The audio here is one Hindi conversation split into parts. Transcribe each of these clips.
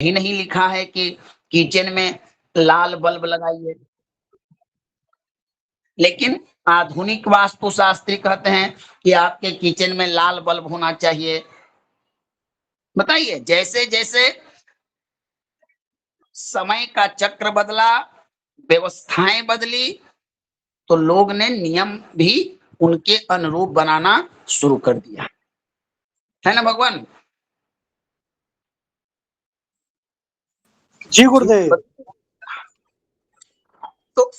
ही नहीं लिखा है कि किचन में लाल बल्ब लगाइए। लेकिन आधुनिक वास्तुशास्त्री कहते हैं कि आपके किचन में लाल बल्ब होना चाहिए। बताइए, जैसे जैसे समय का चक्र बदला, व्यवस्थाएं बदली, तो लोग ने नियम भी उनके अनुरूप बनाना शुरू कर दिया, है ना भगवान? जी गुरुदेव। तो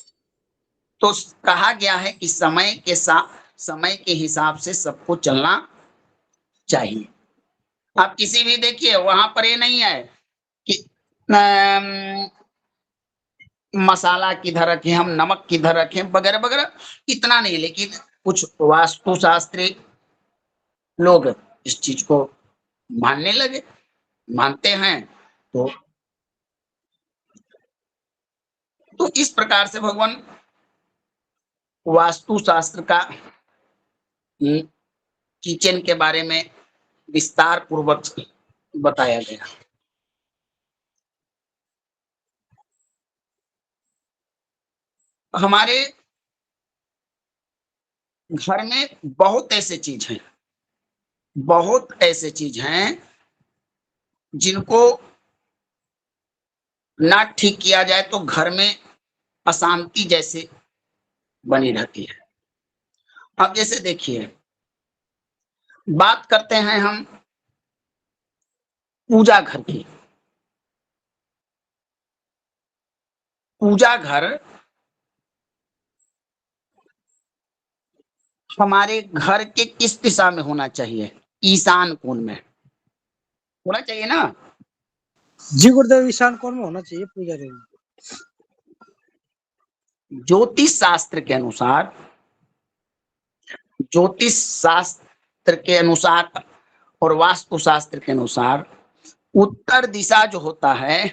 तो कहा गया है कि समय के साथ, समय के हिसाब से सबको चलना चाहिए। आप किसी भी देखिए, वहां पर ये नहीं है कि मसाला किधर रखें, हम नमक किधर रखें, वगैरह वगैरह, इतना नहीं। लेकिन कुछ वास्तुशास्त्री लोग इस चीज को मानने लगे, मानते हैं। तो इस प्रकार से भगवान वास्तुशास्त्र का किचन के बारे में विस्तार पूर्वक बताया गया। हमारे घर में बहुत ऐसे चीज हैं, बहुत ऐसे चीज हैं जिनको ना ठीक किया जाए तो घर में अशांति जैसे बनी रहती है। अब जैसे देखिए, बात करते हैं हम पूजा घर की। पूजा घर हमारे घर के किस दिशा में होना चाहिए? ईशान कोण में होना चाहिए ना? जी गुरुदेव, ईशान कोण में होना चाहिए पूजा रूम। ज्योतिष शास्त्र के अनुसार, ज्योतिष शास्त्र के अनुसार और वास्तु शास्त्र के अनुसार उत्तर दिशा जो होता है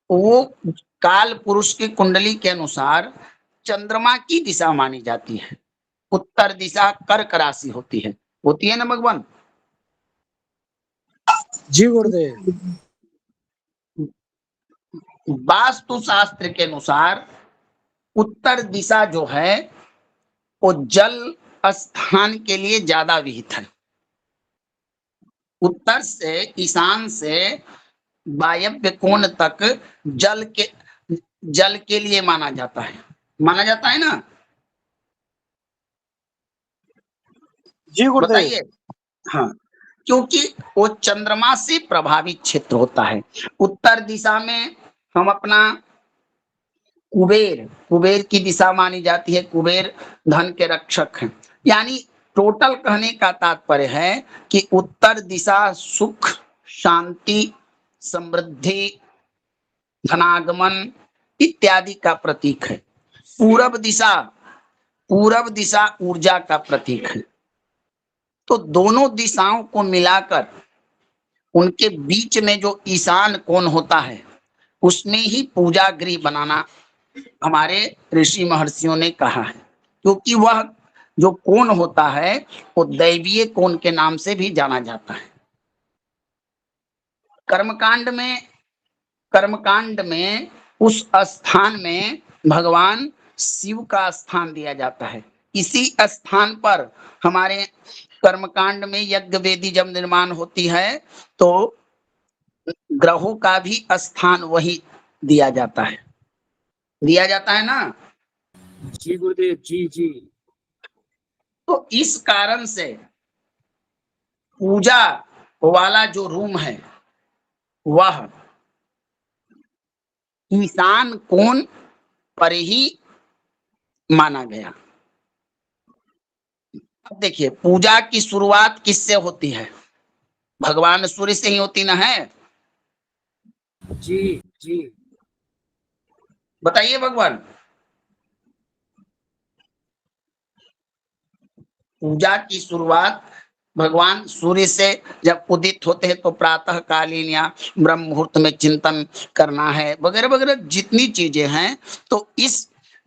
वो काल पुरुष की कुंडली के अनुसार चंद्रमा की दिशा मानी जाती है। उत्तर दिशा कर्क राशि होती है ना भगवान? जी गुरुदेव। वास्तु शास्त्र के अनुसार उत्तर दिशा जो है वो जल स्थान के लिए ज्यादा विहित है। उत्तर से, ईशान से वायव्य कोण तक जल के लिए माना जाता है ना? जी गुरुदेव। बताइए। हाँ, क्योंकि वो चंद्रमा से प्रभावित क्षेत्र होता है। उत्तर दिशा में हम अपना कुबेर की दिशा मानी जाती है। कुबेर धन के रक्षक हैं। यानी टोटल कहने का तात्पर्य है कि उत्तर दिशा सुख, शांति, समृद्धि, धनागमन इत्यादि का प्रतीक है। पूरब दिशा ऊर्जा का प्रतीक है। तो दोनों दिशाओं को मिलाकर उनके बीच में जो ईशान कोण होता है उसमें ही पूजा गृह बनाना हमारे ऋषि महर्षियों ने कहा है। क्योंकि वह जो कोण होता है वो दैवीय कोण के नाम से भी जाना जाता है। कर्मकांड में उस स्थान में भगवान शिव का स्थान दिया जाता है। इसी स्थान पर हमारे कर्मकांड में यज्ञ वेदी जब निर्माण होती है तो ग्रहों का भी स्थान वही दिया जाता है ना? जी गुरुदेव, जी जी। तो इस कारण से पूजा वाला जो रूम है वह ईशान कोण पर ही माना गया। अब देखिए, पूजा की शुरुआत किससे होती है? भगवान सूर्य से ही होती ना है? जी जी। बताइए भगवान। पूजा की शुरुआत भगवान सूर्य से जब उदित होते हैं तो प्रातः कालीन या ब्रह्म मुहूर्त में चिंतन करना है, वगैरह वगैरह जितनी चीजें हैं। तो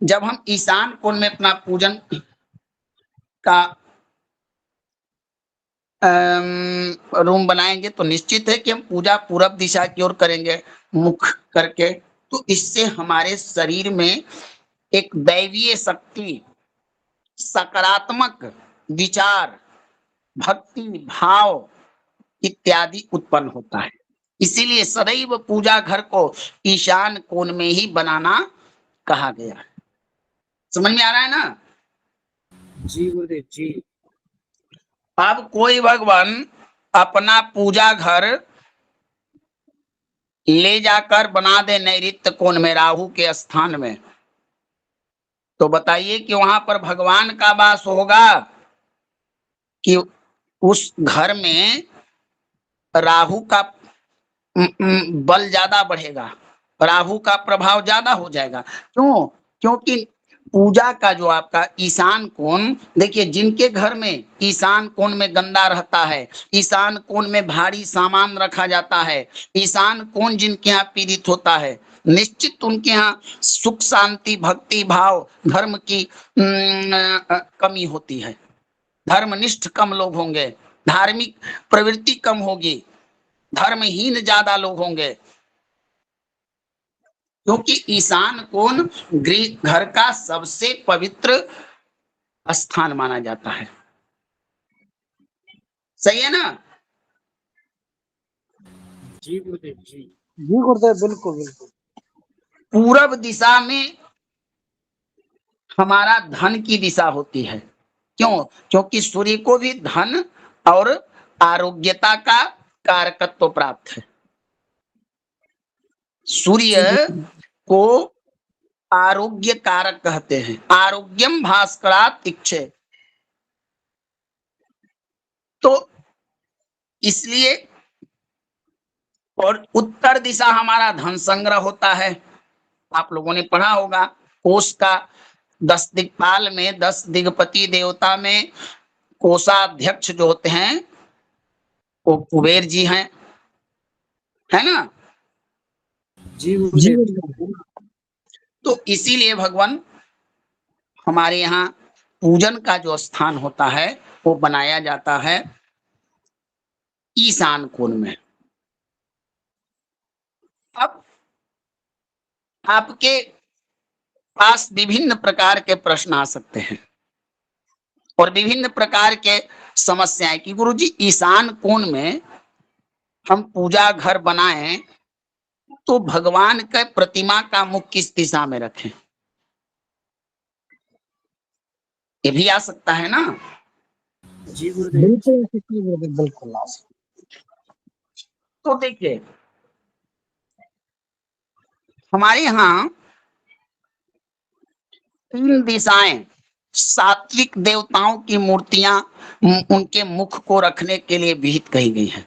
जब हम ईशान कोण में अपना पूजन का रूम बनाएंगे तो निश्चित है कि हम पूजा पूरब दिशा की ओर करेंगे मुख करके। तो इससे हमारे शरीर में एक दैवीय शक्ति, सकारात्मक विचार, भक्ति भाव इत्यादि उत्पन्न होता है। इसीलिए सदैव पूजा घर को ईशान कोण में ही बनाना कहा गया है। समझ में आ रहा है ना? जी गुरुदेव जी। अब कोई भगवान अपना पूजा घर ले जाकर बना दे नैऋत्य कोण में, राहु के स्थान में, तो बताइए कि वहां पर भगवान का वास होगा कि उस घर में राहु का बल ज्यादा बढ़ेगा, राहु का प्रभाव ज्यादा हो जाएगा। क्यों? क्योंकि पूजा का जो आपका ईशान कोण, देखिए जिनके घर में ईशान कोण में गंदा रहता है, ईशान कोण में भारी सामान रखा जाता है, ईशान कोण जिनके यहाँ पीड़ित होता है, निश्चित उनके यहाँ सुख शांति भक्ति भाव धर्म की कमी होती है। धर्मनिष्ठ कम लोग होंगे, धार्मिक प्रवृत्ति कम होगी, धर्महीन ज्यादा लोग होंगे, क्योंकि ईशान कोण गृह घर का सबसे पवित्र स्थान माना जाता है। सही है ना? जी गुरुदेव जी। जी गुरुदेव, बिल्कुल बिल्कुल। पूरब दिशा में हमारा धन की दिशा होती है। क्यों? क्योंकि सूर्य को भी धन और आरोग्यता का कारकत्व प्राप्त है। सूर्य को आरोग्य कारक कहते हैं। आरोग्यम भास्करात् इक्षे। तो इसलिए, और उत्तर दिशा हमारा धन संग्रह होता है। आप लोगों ने पढ़ा होगा कोष का 10 दिक्पाल में, 10 दिग्पति देवता में कोषाध्यक्ष जो होते हैं वो कुबेर जी हैं, है ना? जी जी गुरुदेव। गुरुदेव। तो इसीलिए भगवान हमारे यहाँ पूजन का जो स्थान होता है वो बनाया जाता है ईशान कोण में। अब आपके पास विभिन्न प्रकार के प्रश्न आ सकते हैं और विभिन्न प्रकार के समस्याएं कि गुरुजी ईशान कोण में हम पूजा घर बनाएं तो भगवान के प्रतिमा का मुख किस दिशा में रखें? ये भी आ सकता है ना? जी गुरुदेव। बिल्कुल बिल्कुल गुरुदेव, बिल्कुल। तो देखिए हमारे यहाँ 3 दिशाएं सात्विक देवताओं की मूर्तियां उनके मुख को रखने के लिए विहित कही गई है।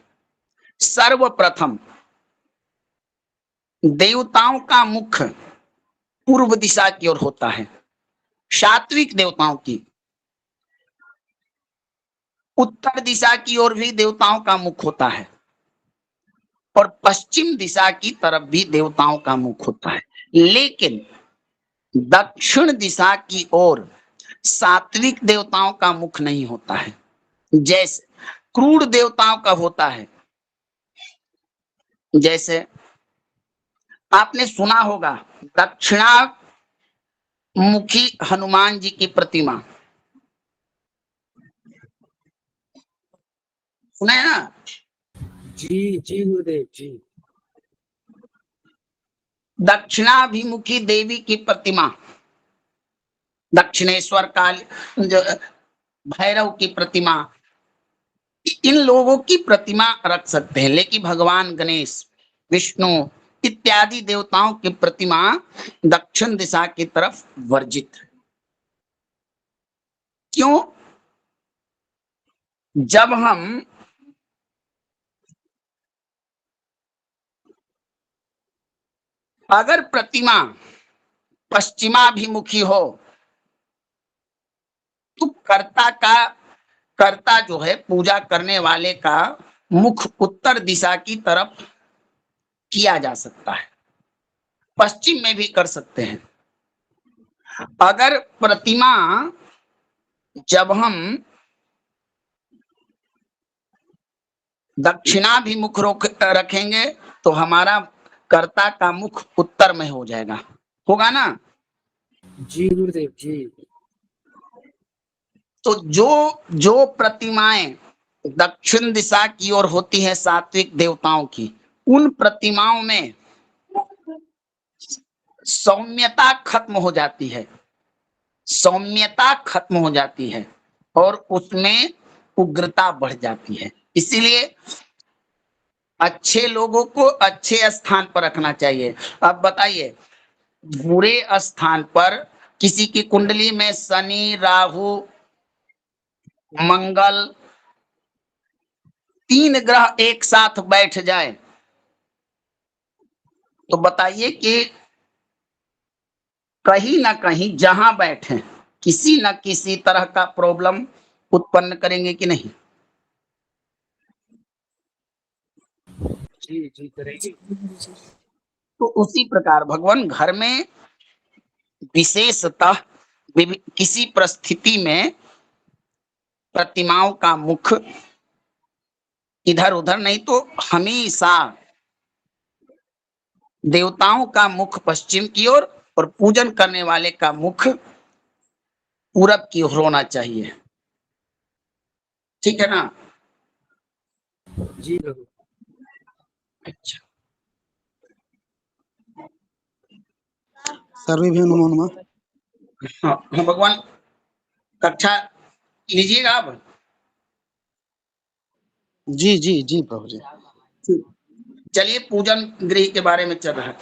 सर्वप्रथम देवताओं का मुख पूर्व दिशा की ओर होता है। सात्विक देवताओं की उत्तर दिशा की ओर भी देवताओं का मुख होता है और पश्चिम दिशा की तरफ भी देवताओं का मुख होता है। लेकिन दक्षिण दिशा की ओर सात्विक देवताओं का मुख नहीं होता है, जैसे क्रूर देवताओं का होता है। जैसे आपने सुना होगा दक्षिणामुखी हनुमान जी की प्रतिमा, सुना है ना? जी जी गुरुदेव जी। दक्षिणाभिमुखी देवी की प्रतिमा, दक्षिणेश्वर काल, भैरव की प्रतिमा, इन लोगों की प्रतिमा रख सकते हैं। लेकिन भगवान गणेश, विष्णु इत्यादि देवताओं की प्रतिमा दक्षिण दिशा की तरफ वर्जित है। क्यों? जब हम अगर प्रतिमा पश्चिमाभिमुखी हो तो कर्ता जो है पूजा करने वाले का मुख उत्तर दिशा की तरफ किया जा सकता है, पश्चिम में भी कर सकते हैं। अगर प्रतिमा जब हम दक्षिणाभिमुख रखेंगे तो हमारा कर्ता का मुख उत्तर में हो जाएगा, होगा ना। जी गुरुदेव जी। तो जो प्रतिमाएं दक्षिण दिशा की ओर होती है सात्विक देवताओं की, उन प्रतिमाओं में सौम्यता खत्म हो जाती है, सौम्यता खत्म हो जाती है और उसमें उग्रता बढ़ जाती है। इसीलिए अच्छे लोगों को अच्छे स्थान पर रखना चाहिए। अब बताइए, बुरे स्थान पर किसी की कुंडली में शनि, राहु, मंगल, 3 ग्रह एक साथ बैठ जाए तो बताइए कि कहीं ना कहीं जहां बैठे किसी न किसी तरह का प्रॉब्लम उत्पन्न करेंगे कि नहीं। जी जी करेगी। तो उसी प्रकार भगवान घर में विशेषतः किसी परिस्थिति में प्रतिमाओं का मुख इधर उधर नहीं तो हमेशा देवताओं का मुख पश्चिम की ओर और पूजन करने वाले का मुख पूरब की ओर होना चाहिए, ठीक है ना। जी प्रभु। अच्छा, सर्वेभ्यो नमो नमः। हाँ हाँ, भगवान कक्षा लीजिएगा आप। जी जी जी प्रभु जी। चलिए पूजन गृह के बारे में चल रहा है।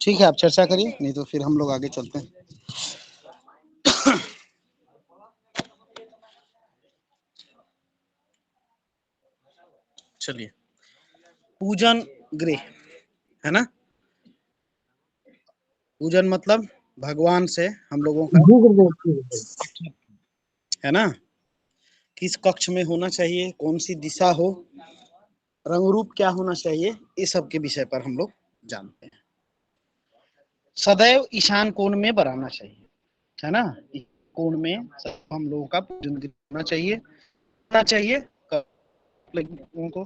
ठीक है, आप चर्चा करिए, नहीं तो फिर हम लोग आगे चलते हैं। चलिए, पूजन गृह है ना। पूजन मतलब भगवान से हम लोगों का, है ना। किस कक्ष में होना चाहिए, कौन सी दिशा हो, रंग रूप क्या होना चाहिए, इस सब के विषय पर हम लोग जानते हैं। सदैव ईशान कोण में बनाना चाहिए, है ना। इस कोण में हम लोगों का पूजन होना चाहिए लोगों को।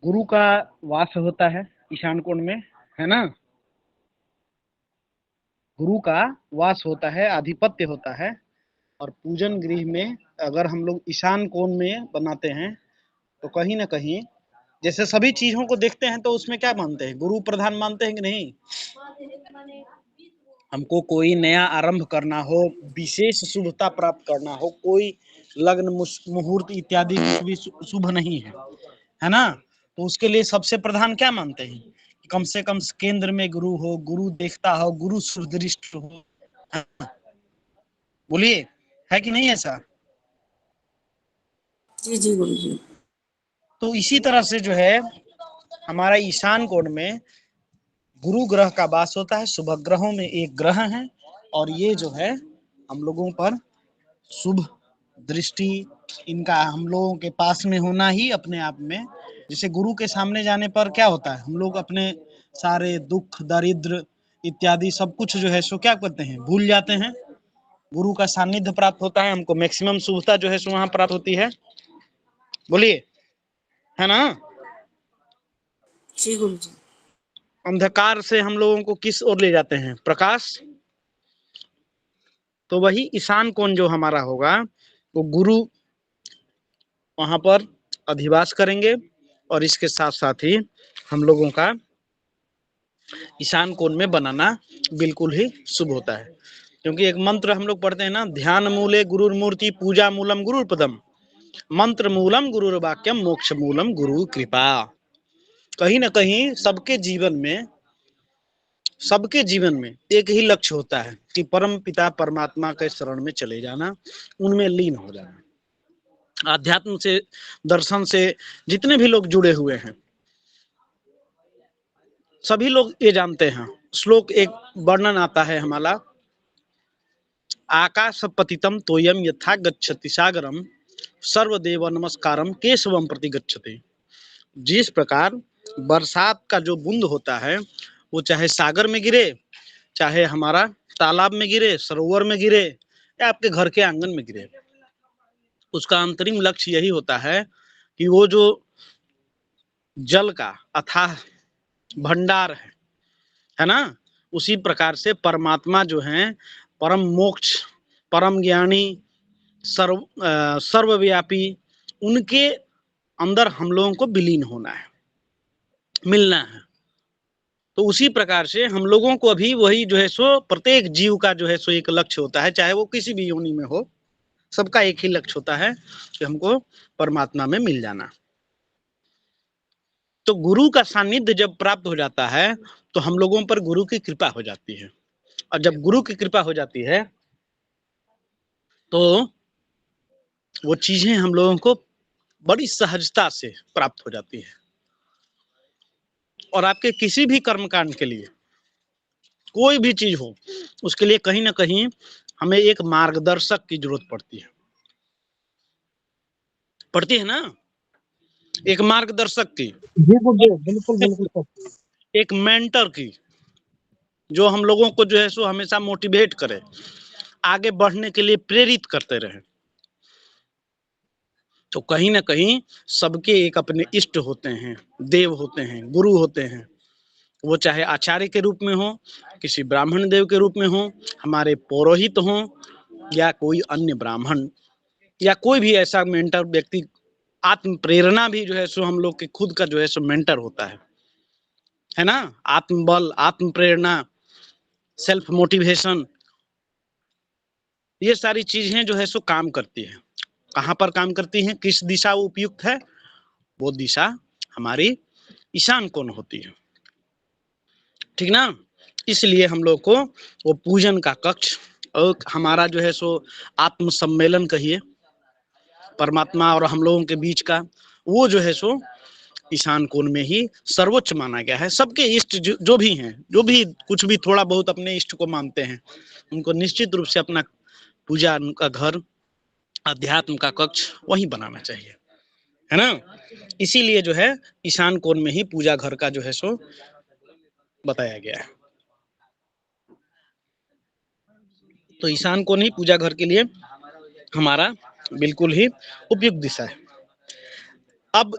गुरु का वास होता है ईशान कोण में, है ना। गुरु का वास होता है, आधिपत्य होता है। और पूजन गृह में अगर हम लोग ईशान कोण में बनाते हैं तो कहीं ना कहीं, जैसे सभी चीजों को देखते हैं तो उसमें क्या मानते हैं, गुरु प्रधान मानते हैं कि नहीं। हमको कोई नया आरंभ करना हो, विशेष शुभता प्राप्त करना हो, कोई लग्न मुहूर्त इत्यादि कुछ भी शुभ नहीं है ना। तो उसके लिए सबसे प्रधान क्या मानते हैं, कम से कम केंद्र में गुरु हो, गुरु देखता हो, गुरु सुदृष्ट हो। बोलिए, है कि नहीं ऐसा। जी जी गुरु जी। तो इसी तरह से जो है हमारा ईशान कोण में गुरु ग्रह का वास होता है, शुभ ग्रहों में एक ग्रह है। और ये जो है हम लोगों पर शुभ दृष्टि इनका हम लोगों के पास में होना ही अपने आप में, जैसे गुरु के सामने जाने पर क्या होता है, हम लोग अपने सारे दुख दरिद्र इत्यादि सब कुछ जो है सो क्या करते हैं, भूल जाते हैं। गुरु का सानिध्य प्राप्त होता है, हमको मैक्सिमम शुभता जो है सो वहां प्राप्त होती है। बोलिए, है ना। जी गुरु जी। अंधकार से हम लोगों को किस ओर ले जाते हैं, प्रकाश। तो वही ईशान कोण जो हमारा होगा वो गुरु वहां पर अधिवास करेंगे। और इसके साथ साथ ही हम लोगों का ईशान कोण में बनाना बिल्कुल ही शुभ होता है। क्योंकि एक मंत्र हम लोग पढ़ते हैं ना, ध्यान मूले गुरुर मूर्ति पूजा मूलम गुरुर पदम, मंत्र मूलम गुरुर वाक्यम मोक्ष मूलम गुरु कृपा। कहीं ना कहीं सबके जीवन में एक ही लक्ष्य होता है कि परम पिता परमात्मा के शरण में चले जाना, उनमें लीन हो जाना। आध्यात्म से, दर्शन से जितने भी लोग जुड़े हुए हैं सभी लोग ये जानते हैं। श्लोक एक वर्णन आता है हमारा, आकाश पतितम तोयम यथा गच्छति सागरम सर्वदेव नमस्कारम केशवम प्रति गच्छति। जिस प्रकार बरसात का जो बूंद होता है वो चाहे सागर में गिरे, चाहे हमारा तालाब में गिरे, सरोवर में गिरे, या आपके घर के आंगन में गिरे, उसका अंतरिम लक्ष्य यही होता है कि वो जो जल का अथाह भंडार है ना, उसी प्रकार से परमात्मा जो है परम मोक्ष, परम ज्ञानी, सर्वव्यापी, उनके अंदर हम लोगों को विलीन होना है, मिलना है। तो उसी प्रकार से हम लोगों को अभी वही जो है सो प्रत्येक जीव का जो है सो एक लक्ष्य होता है, चाहे वो किसी भी योनि में हो, सबका एक ही लक्ष्य होता है कि हमको परमात्मा में मिल जाना। तो गुरु का सानिध्य जब प्राप्त हो जाता है तो हम लोगों पर गुरु की कृपा हो जाती है, और जब गुरु की कृपा हो जाती है तो वो चीजें हम लोगों को बड़ी सहजता से प्राप्त हो जाती है। और आपके किसी भी कर्मकांड के लिए कोई भी चीज हो, उसके लिए कहीं ना कहीं हमें एक मार्गदर्शक की जरूरत पड़ती है ना, एक मार्गदर्शक की, जी गुरुदेव, बिल्कुल बिल्कुल सर। एक मेंटर की, जो हम लोगों को जो है सो हमेशा मोटिवेट करे, आगे बढ़ने के लिए प्रेरित करते रहे। तो कहीं ना कहीं सबके एक अपने इष्ट होते हैं, देव होते हैं, गुरु होते हैं। वो चाहे आचार्य के रूप में हो, किसी ब्राह्मण देव के रूप में हो, हमारे पौरोहित हो, या कोई अन्य ब्राह्मण, या कोई भी ऐसा मेंटर व्यक्ति। आत्म प्रेरणा भी जो है सो हम लोग के खुद का जो है सो मेंटर होता है ना। आत्मबल, आत्म प्रेरणा, सेल्फ मोटिवेशन, ये सारी चीजें जो है सो काम करती है। कहाँ पर काम करती हैं, किस दिशा उपयुक्त है, वो दिशा हमारी ईशान कोण होती है, ठीक ना। इसलिए हम लोग को वो पूजन का कक्ष और हमारा जो है सो आत्म सम्मेलन कहिए, परमात्मा और हम लोगों के बीच का, वो जो है सो ईशान कोण में ही सर्वोच्च माना गया है। सबके इष्ट जो भी हैं, जो भी कुछ भी थोड़ा बहुत अपने इष्ट को मानते हैं, उनको निश्चित रूप से अपना पूजा का घर, अध्यात्म का कक्ष वहीं बनाना चाहिए, है ना। इसीलिए जो है ईशान कोण में ही पूजा घर का जो है सो बताया गया है। तो ईशान कोण ही पूजा घर के लिए हमारा बिल्कुल ही उपयुक्त दिशा है। अब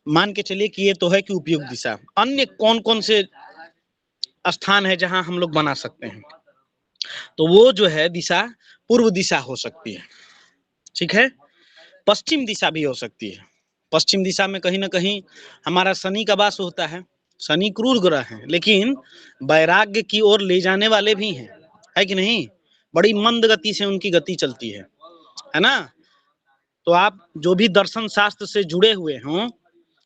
मान के चलिए कि ये तो है कि उपयुक्त दिशा, अन्य कौन कौन से स्थान है जहां हम लोग बना सकते हैं। तो वो जो है दिशा पूर्व दिशा हो सकती है, ठीक है। पश्चिम दिशा भी हो सकती है। पश्चिम दिशा में कहीं ना कहीं हमारा शनि का वास होता है। शनि क्रूर ग्रह है, लेकिन वैराग्य की ओर ले जाने वाले भी हैं, है कि नहीं। बड़ी मंद गति से उनकी गति चलती है ना। तो आप जो भी दर्शन शास्त्र से जुड़े हुए हों,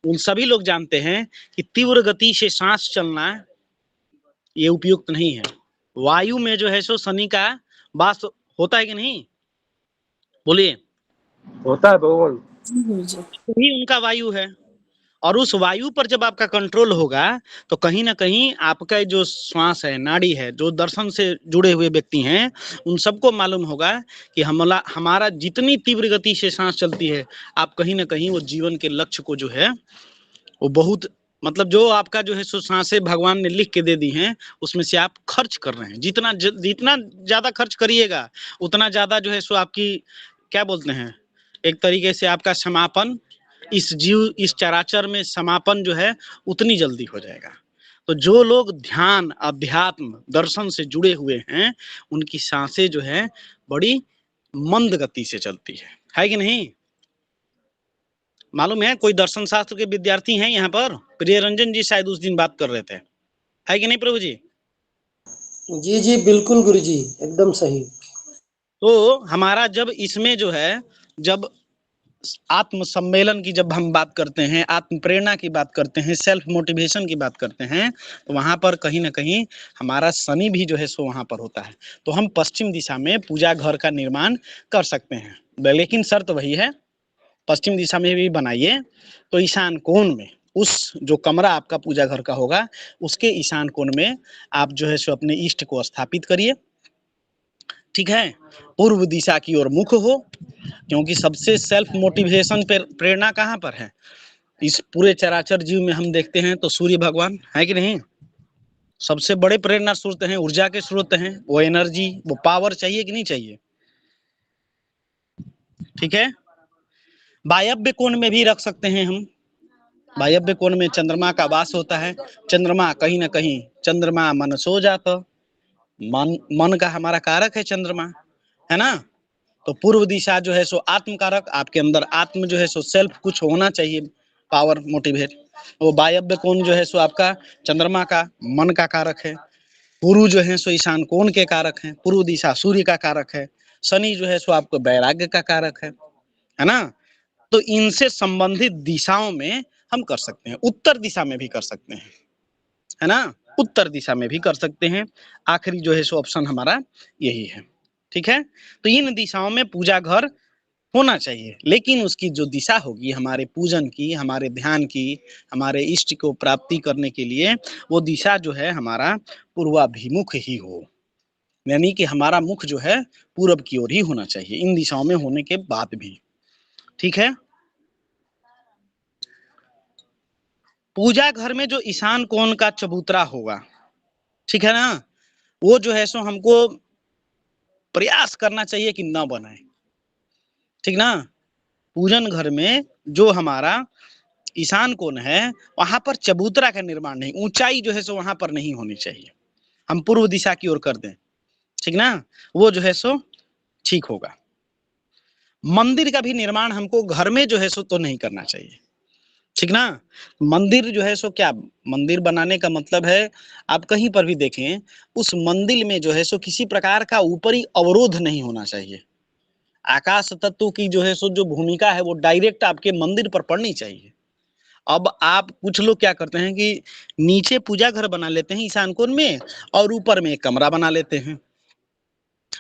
उन सभी लोग जानते हैं कि तीव्र गति से सांस चलना ये उपयुक्त नहीं है। वायु में जो है सो शनि का वास होता है कि नहीं, बोलिए। होता है भगवान। ही उनका वायु है, और उस वायु पर जब आपका कंट्रोल होगा तो कहीं ना कहीं आपका जो श्वास है, नाड़ी है, जो दर्शन से जुड़े हुए व्यक्ति हैं, उन सबको मालूम होगा कि हमारा जितनी तीव्र गति से सांस चलती है, आप कहीं ना कहीं वो जीवन के लक्ष्य को जो है वो बहुत, मतलब जो आपका जो है सो सांसें भगवान ने लिख के दे दी हैं, उसमें से आप खर्च कर रहे हैं। जितना ज्यादा खर्च करिएगा, उतना ज्यादा जो है सो आपकी, क्या बोलते हैं, एक तरीके से आपका समापन, इस जीव, इस चराचर में समापन जो है उतनी जल्दी हो जाएगा। तो जो लोग ध्यान, अध्यात्म, दर्शन से जुड़े हुए हैं, उनकी सांसें जो है बड़ी मंद गति से चलती है कि नहीं। मालूम है, कोई दर्शन शास्त्र के विद्यार्थी हैं यहाँ पर, प्रिय रंजन जी शायद उस दिन बात कर रहे थे, है कि नहीं प्रभु जी। जी जी बिल्कुल गुरु जी, एकदम सही। तो हमारा जब इसमें जो है, जब आत्म सम्मेलन की जब हम बात करते हैं, आत्म प्रेरणा की बात करते हैं, सेल्फ मोटिवेशन की बात करते हैं, तो वहां पर कहीं ना कहीं हमारा शनि भी जो है सो वहां पर होता है। तो हम पश्चिम दिशा में पूजा घर का निर्माण कर सकते हैं, लेकिन शर्त वही है, पश्चिम दिशा में भी बनाइए तो ईशान कोण में, उस जो कमरा आपका पूजा घर का होगा उसके ईशान कोण में आप जो है सो अपने इष्ट को स्थापित करिए, ठीक है। पूर्व दिशा की ओर मुख हो, क्योंकि सबसे सेल्फ मोटिवेशन प्रेरणा कहाँ पर है, इस पूरे चराचर जीव में हम देखते हैं तो सूर्य भगवान, है कि नहीं। सबसे बड़े प्रेरणा स्रोत हैं, ऊर्जा के स्रोत हैं, वो एनर्जी, वो पावर चाहिए कि नहीं चाहिए, ठीक है। वायव्य कोण में भी रख सकते हैं हम। वायव्य कोण में चंद्रमा का वास होता है। चंद्रमा कहीं ना कहीं, चंद्रमा मन सो जाता, मन का हमारा कारक है चंद्रमा, है ना। तो पूर्व दिशा जो है सो आत्म कारक, आपके अंदर आत्म जो है सो सेल्फ कुछ होना चाहिए, पावर, मोटिवेट। वो वायव्य कोण जो है सो आपका चंद्रमा का मन का कारक है। गुरु जो है सो ईशान कोण के कारक हैं। पूर्व दिशा सूर्य का कारक है। शनि जो है सो आपको वैराग्य का कारक है ना। तो इनसे संबंधित दिशाओं में हम कर सकते हैं। उत्तर दिशा में भी कर सकते हैं, है ना, उत्तर दिशा में भी कर सकते हैं। आखिरी जो है सो ऑप्शन हमारा यही है, ठीक है। तो इन दिशाओं में पूजा घर होना चाहिए, लेकिन उसकी जो दिशा होगी हमारे पूजन की, हमारे ध्यान की, हमारे इष्ट को प्राप्ति करने के लिए, वो दिशा जो है हमारा पूर्वाभिमुख ही हो, यानी कि हमारा मुख जो है पूरब की ओर ही होना चाहिए, इन दिशाओं में होने के बाद भी, ठीक है। पूजा घर में जो ईशान कोण का चबूतरा होगा, ठीक है ना, वो जो है सो हमको प्रयास करना चाहिए कि ना बनाए, ठीक ना। पूजन घर में जो हमारा ईशान कोण है, वहां पर चबूतरा का निर्माण नहीं, ऊंचाई जो है सो वहां पर नहीं होनी चाहिए। हम पूर्व दिशा की ओर कर दें, ठीक ना, वो जो है सो ठीक होगा। मंदिर का भी निर्माण हमको घर में जो है सो तो नहीं करना चाहिए, ठीक ना। मंदिर जो है सो क्या, मंदिर बनाने का मतलब है, आप कहीं पर भी देखें, उस मंदिर में जो है सो किसी प्रकार का ऊपरी अवरोध नहीं होना चाहिए। आकाश तत्व की जो है सो जो भूमिका है वो डायरेक्ट आपके मंदिर पर पड़नी चाहिए। अब आप कुछ लोग क्या करते हैं कि नीचे पूजा घर बना लेते हैं ईशान कोण में, और ऊपर में एक कमरा बना लेते हैं,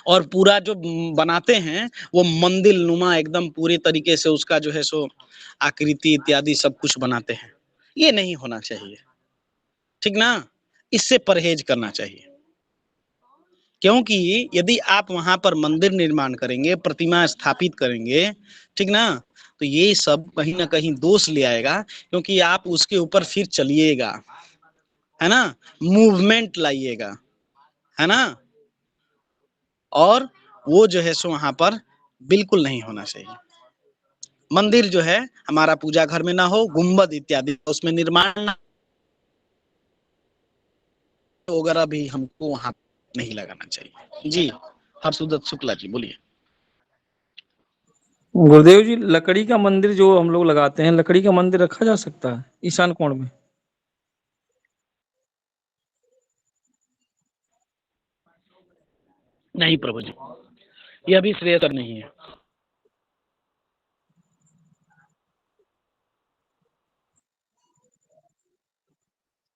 और पूरा जो बनाते हैं वो मंदिर नुमा एकदम पूरी तरीके से उसका जो है सो आकृति इत्यादि सब कुछ बनाते हैं। ये नहीं होना चाहिए, ठीक ना। इससे परहेज करना चाहिए, क्योंकि यदि आप वहां पर मंदिर निर्माण करेंगे, प्रतिमा स्थापित करेंगे, ठीक ना, तो ये सब कहीं ना कहीं दोष ले आएगा, क्योंकि आप उसके ऊपर फिर चलिएगा, है ना, मूवमेंट लाइएगा, है ना, और वो जो है सो वहां पर बिल्कुल नहीं होना चाहिए। मंदिर जो है हमारा पूजा घर में ना हो, गुंबद इत्यादि उसमें निर्माण ना वगैरह भी हमको वहां नहीं लगाना चाहिए। जी, हर्षुदत्त शुक्ला जी बोलिए। गुरुदेव जी, लकड़ी का मंदिर जो हम लोग लगाते हैं, लकड़ी का मंदिर रखा जा सकता है ईशान कोण में? नहीं प्रभु जी, यह भी श्रेयस्कर नहीं है।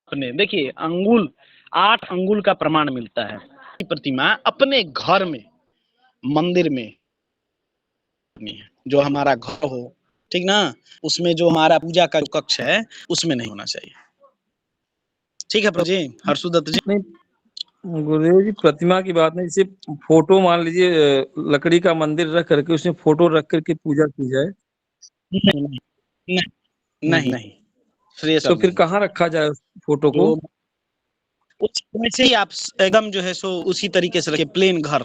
अपने देखिए अंगुल, 8 अंगुल का प्रमाण मिलता है। प्रतिमा अपने घर में, मंदिर में नहीं है, जो हमारा घर हो, ठीक ना, उसमें जो हमारा पूजा का कक्ष है उसमें नहीं होना चाहिए, ठीक है प्रभु जी, हर्षुदत्त जी। नहीं गुरुदेव जी, प्रतिमा की बात नहीं, जैसे फोटो मान लीजिए, लकड़ी का मंदिर रख करके उसमें फोटो रख करके पूजा की जाए, नहीं नहीं नहीं नहीं, नहीं श्रेयस्कर तो फिर नहीं। कहाँ रखा जाए उस फोटो को? जो उस वैसे ही आप एकदम जो है सो उसी तरीके से रखिए, प्लेन घर,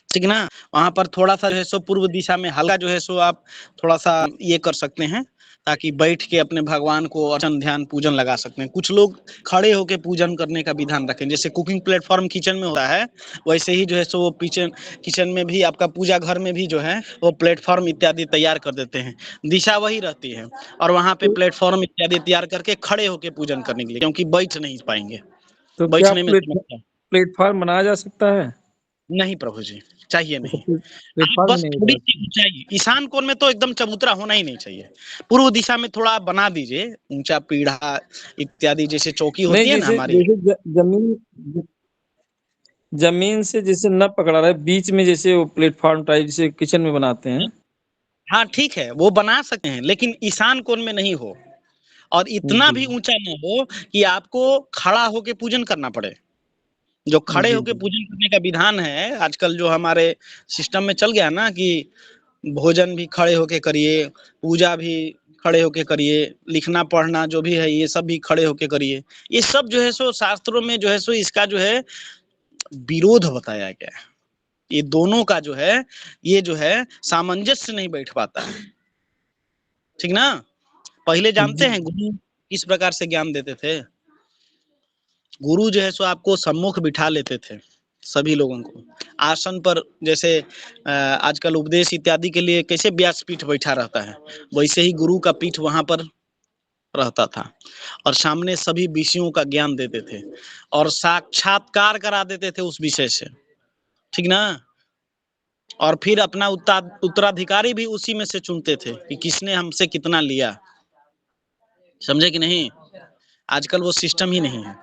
ठीक ना। वहां पर थोड़ा सा जो है सो पूर्व दिशा में हल्का जो है सो आप थोड़ा सा ये कर सकते हैं, ताकि बैठ के अपने भगवान को अर्चन ध्यान पूजन लगा सकते हैं। कुछ लोग खड़े होके पूजन करने का विधान रखें, जैसे कुकिंग प्लेटफॉर्म किचन में होता है, वैसे ही जो है सो वो किचन में भी, आपका पूजा घर में भी जो है वो प्लेटफॉर्म इत्यादि तैयार कर देते हैं। दिशा वही रहती है, और वहां पे प्लेटफॉर्म इत्यादि तैयार करके खड़े होके पूजन करने के लिए, क्योंकि बैठ नहीं पाएंगे, तो क्या बैठने में समस्या। प्लेटफॉर्म बनाया जा सकता है? नहीं प्रभु जी, चाहिए तो नहीं। आप प्लेटफॉर्म बस नहीं थोड़ी होता? सी ऊंचाई, ईशान कोण में तो एकदम चबूतरा होना ही नहीं चाहिए। पूर्व दिशा में थोड़ा आप बना दीजिए ऊंचा पीढ़ा इत्यादि, जैसे चौकी नहीं, होती है ना जैसे हमारी। जैसे जमीन से जैसे न पकड़ा रहा है, बीच में जैसे वो प्लेटफॉर्म टाइप जैसे किचन में बनाते हैं। हाँ ठीक है, वो बना सकते हैं, लेकिन ईशान कोण में नहीं हो, और इतना जी भी ऊंचा न हो कि आपको खड़ा होके पूजन करना पड़े। जो खड़े जी होके जी। पूजन करने का विधान है आजकल जो हमारे सिस्टम में चल गया ना, कि भोजन भी खड़े होके करिए, पूजा भी खड़े होके करिए, लिखना पढ़ना जो भी है ये सब भी खड़े होके करिए, ये सब जो है सो शास्त्रों में जो है सो इसका जो है विरोध बताया गया है। ये दोनों का जो है, ये जो है सामंजस्य नहीं बैठ पाता है। ठीक ना। पहले जानते जी हैं गुरु किस प्रकार से ज्ञान देते थे? गुरु जो है सो आपको सम्मुख बिठा लेते थे, सभी लोगों को आसन पर, जैसे आजकल उपदेश इत्यादि के लिए कैसे व्यासपीठ बैठा रहता है, वैसे ही गुरु का पीठ वहां पर रहता था और सामने सभी विषयों का ज्ञान देते थे और साक्षात्कार करा देते थे उस विषय से, ठीक ना। और फिर अपना उत्तराधिकारी भी उसी में से चुनते थे कि किसने हमसे कितना लिया, समझे कि नहीं। आजकल वो सिस्टम ही नहीं है,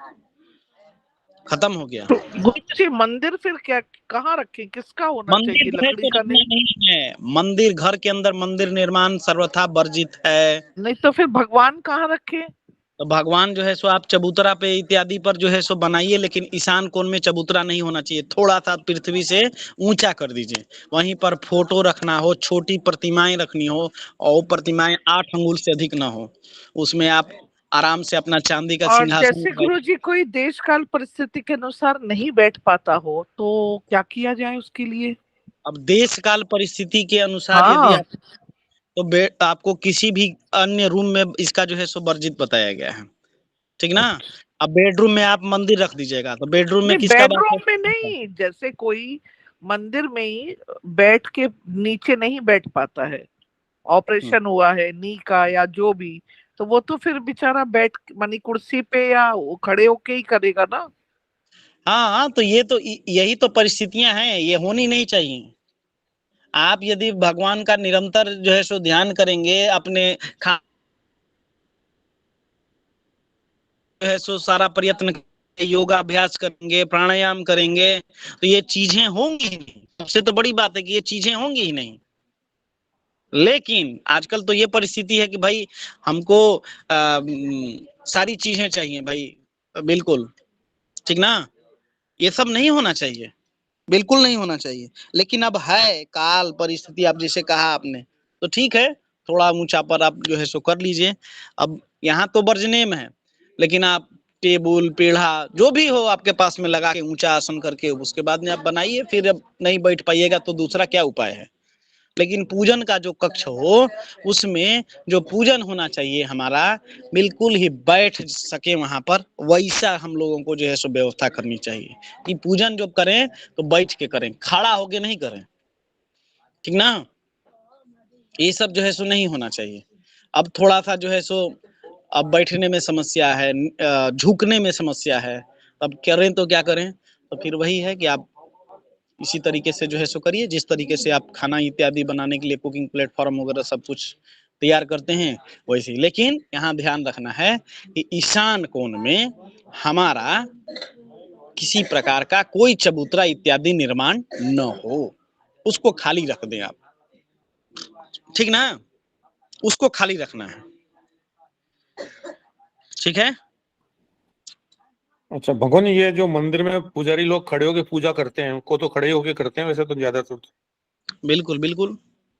खत्म हो गया। तो गुरु जी मंदिर फिर क्या कहाँ रखें, किसका होना मंदिर चाहिए, जो है लकड़ी तो का? रखना नहीं है, मंदिर घर के अंदर मंदिर निर्माण सर्वथा वर्जित है। नहीं तो फिर भगवान कहाँ रखे? तो भगवान जो है सो आप चबूतरा पे इत्यादि पर जो है सो बनाइए, लेकिन ईशान कोण में चबूतरा नहीं होना चाहिए, थोड़ा सा पृथ्वी से ऊंचा कर दीजिए। वहीं पर फोटो रखना हो, छोटी प्रतिमाएं रखनी हो और प्रतिमाएं 8 अंगुल से अधिक ना हो, उसमें आप आराम से अपना चांदी का और सिंहासन जैसे लगाइए। गुरु जी कोई देश काल परिस्थिति के अनुसार नहीं बैठ पाता हो तो क्या किया जाए उसके लिए? अब देश काल परिस्थिति के अनुसार यदि हाँ, आप, तो आपको किसी भी अन्य रूम में इसका जो है सो वर्जित बताया गया है, ठीक ना। अब बेडरूम में आप मंदिर रख दीजिएगा तो बेडरूम में नहीं किसका वास बेडरूम में है? नहीं, जैसे कोई मंदिर में ही बैठ के नीचे नहीं बैठ पाता है, ऑपरेशन हुआ है नी का या जो भी, तो वो तो फिर बेचारा बैठ मानी कुर्सी पे या वो खड़े होके ही करेगा ना। हाँ हाँ, तो ये तो यही तो परिस्थितियां हैं, ये होनी नहीं चाहिए। आप यदि भगवान का निरंतर जो है सो ध्यान करेंगे, अपने खा जो है सो सारा प्रयत्न, योगाभ्यास करेंगे, प्राणायाम करेंगे, तो ये चीजें होंगी ही नहीं। सबसे तो बड़ी बात है कि ये चीजें होंगी ही नहीं। लेकिन आजकल तो ये परिस्थिति है कि भाई हमको सारी चीजें चाहिए भाई, बिल्कुल, ठीक ना। ये सब नहीं होना चाहिए, बिल्कुल नहीं होना चाहिए। लेकिन अब है काल परिस्थिति, आप जैसे कहा आपने, तो ठीक है, थोड़ा ऊंचा पर आप जो है सो कर लीजिए। अब यहाँ तो वर्जनेम है, लेकिन आप टेबुल पेढ़ा जो भी हो आपके पास में लगा के ऊंचा आसन करके उसके बाद में आप बनाइए। फिर अब नहीं बैठ पाइएगा तो दूसरा क्या उपाय है। लेकिन पूजन का जो कक्ष हो, उसमें जो पूजन होना चाहिए हमारा, बिल्कुल ही बैठ सके वहां पर, वैसा हम लोगों को जो है सो व्यवस्था करनी चाहिए कि पूजन जो करें तो बैठ के करें, खड़ा होके नहीं करें, ठीक ना। ये सब जो है सो नहीं होना चाहिए। अब थोड़ा सा जो है सो अब बैठने में समस्या है, झुकने में समस्या है, अब करें तो क्या करें। तो फिर वही है कि आप इसी तरीके से जो है सो करिए, जिस तरीके से आप खाना इत्यादि बनाने के लिए कुकिंग प्लेटफॉर्म वगैरह सब कुछ तैयार करते हैं वैसे ही। लेकिन यहाँ ध्यान रखना है कि ईशान कोण में हमारा किसी प्रकार का कोई चबूतरा इत्यादि निर्माण न हो, उसको खाली रख दें आप, ठीक ना, उसको खाली रखना है, ठीक है। अच्छा भगवान, ये जो मंदिर में पुजारी लोग खड़े होके पूजा करते हैं, उनको तो खड़े होके करते हैं वैसे तो ज्यादातर बिल्कुल बिल्कुल,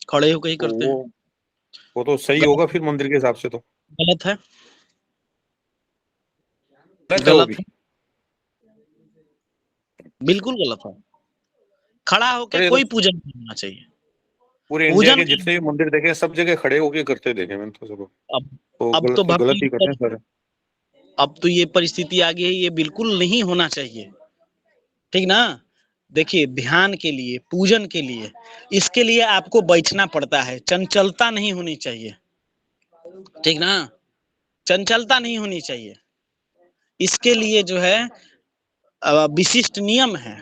खड़े होकर ही तो करते हैं। वो तो सही गलत, होगा फिर मंदिर के हिसाब से तो गलत है, गलत है वो गलत भी। है, बिल्कुल गलत है। खड़ा होके पर ये तो कोई पूजन नहीं होना चाहिए। पूरे इंडिया पूजन के जितने भी मंदिर देखे सब जगह खड़े होके करते देखे मैंने तो सबको। अब तो अब तो गलत गलत भक्ति, ही करते हैं सर। अब तो ये परिस्थिति आ गई है, ये बिल्कुल नहीं होना चाहिए, ठीक ना। देखिए ध्यान के लिए, पूजन के लिए, इसके लिए आपको बैठना पड़ता है, चंचलता नहीं होनी चाहिए, ठीक ना, चंचलता नहीं होनी चाहिए। इसके लिए जो है विशिष्ट नियम है।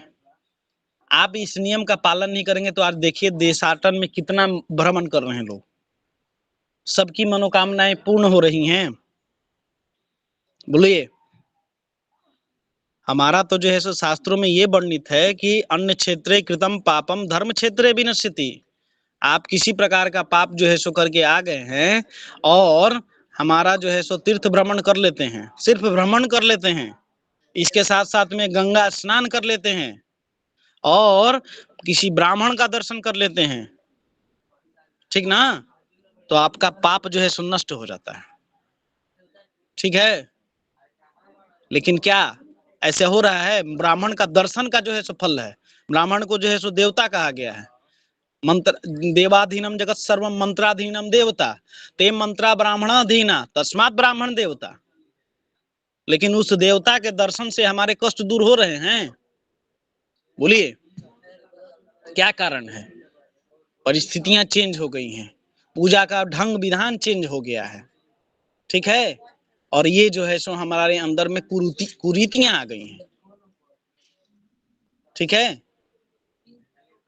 आप इस नियम का पालन नहीं करेंगे तो आज देखिए देशाटन में कितना भ्रमण कर रहे हैं लोग, सबकी मनोकामनाएं पूर्ण हो रही हैं। बोलिए, हमारा तो जो है सो शास्त्रों में ये वर्णित है कि अन्य क्षेत्रे कृतम पापम धर्म क्षेत्रे विनश्यति। आप किसी प्रकार का पाप जो है सो करके आ गए हैं और हमारा जो है सो तीर्थ भ्रमण कर लेते हैं, सिर्फ भ्रमण कर लेते हैं, इसके साथ साथ में गंगा स्नान कर लेते हैं और किसी ब्राह्मण का दर्शन कर लेते हैं, ठीक ना, तो आपका पाप जो है सो नष्ट हो जाता है, ठीक है। लेकिन क्या ऐसे हो रहा है? ब्राह्मण का दर्शन का जो है सो फल है, ब्राह्मण को जो है सो देवता कहा गया है, मंत्र देवाधीनम जगत सर्वम मंत्राधीनम देवता ते मंत्रा ब्राह्मणाधीना तस्मात् ब्राह्मण देवता। लेकिन उस देवता के दर्शन से हमारे कष्ट दूर हो रहे हैं? बोलिए क्या कारण है? परिस्थितियां चेंज हो गई हैं, पूजा का ढंग विधान चेंज हो गया है, ठीक है। और ये जो है सो हमारे अंदर में कुरीतियां आ गई हैं, ठीक है।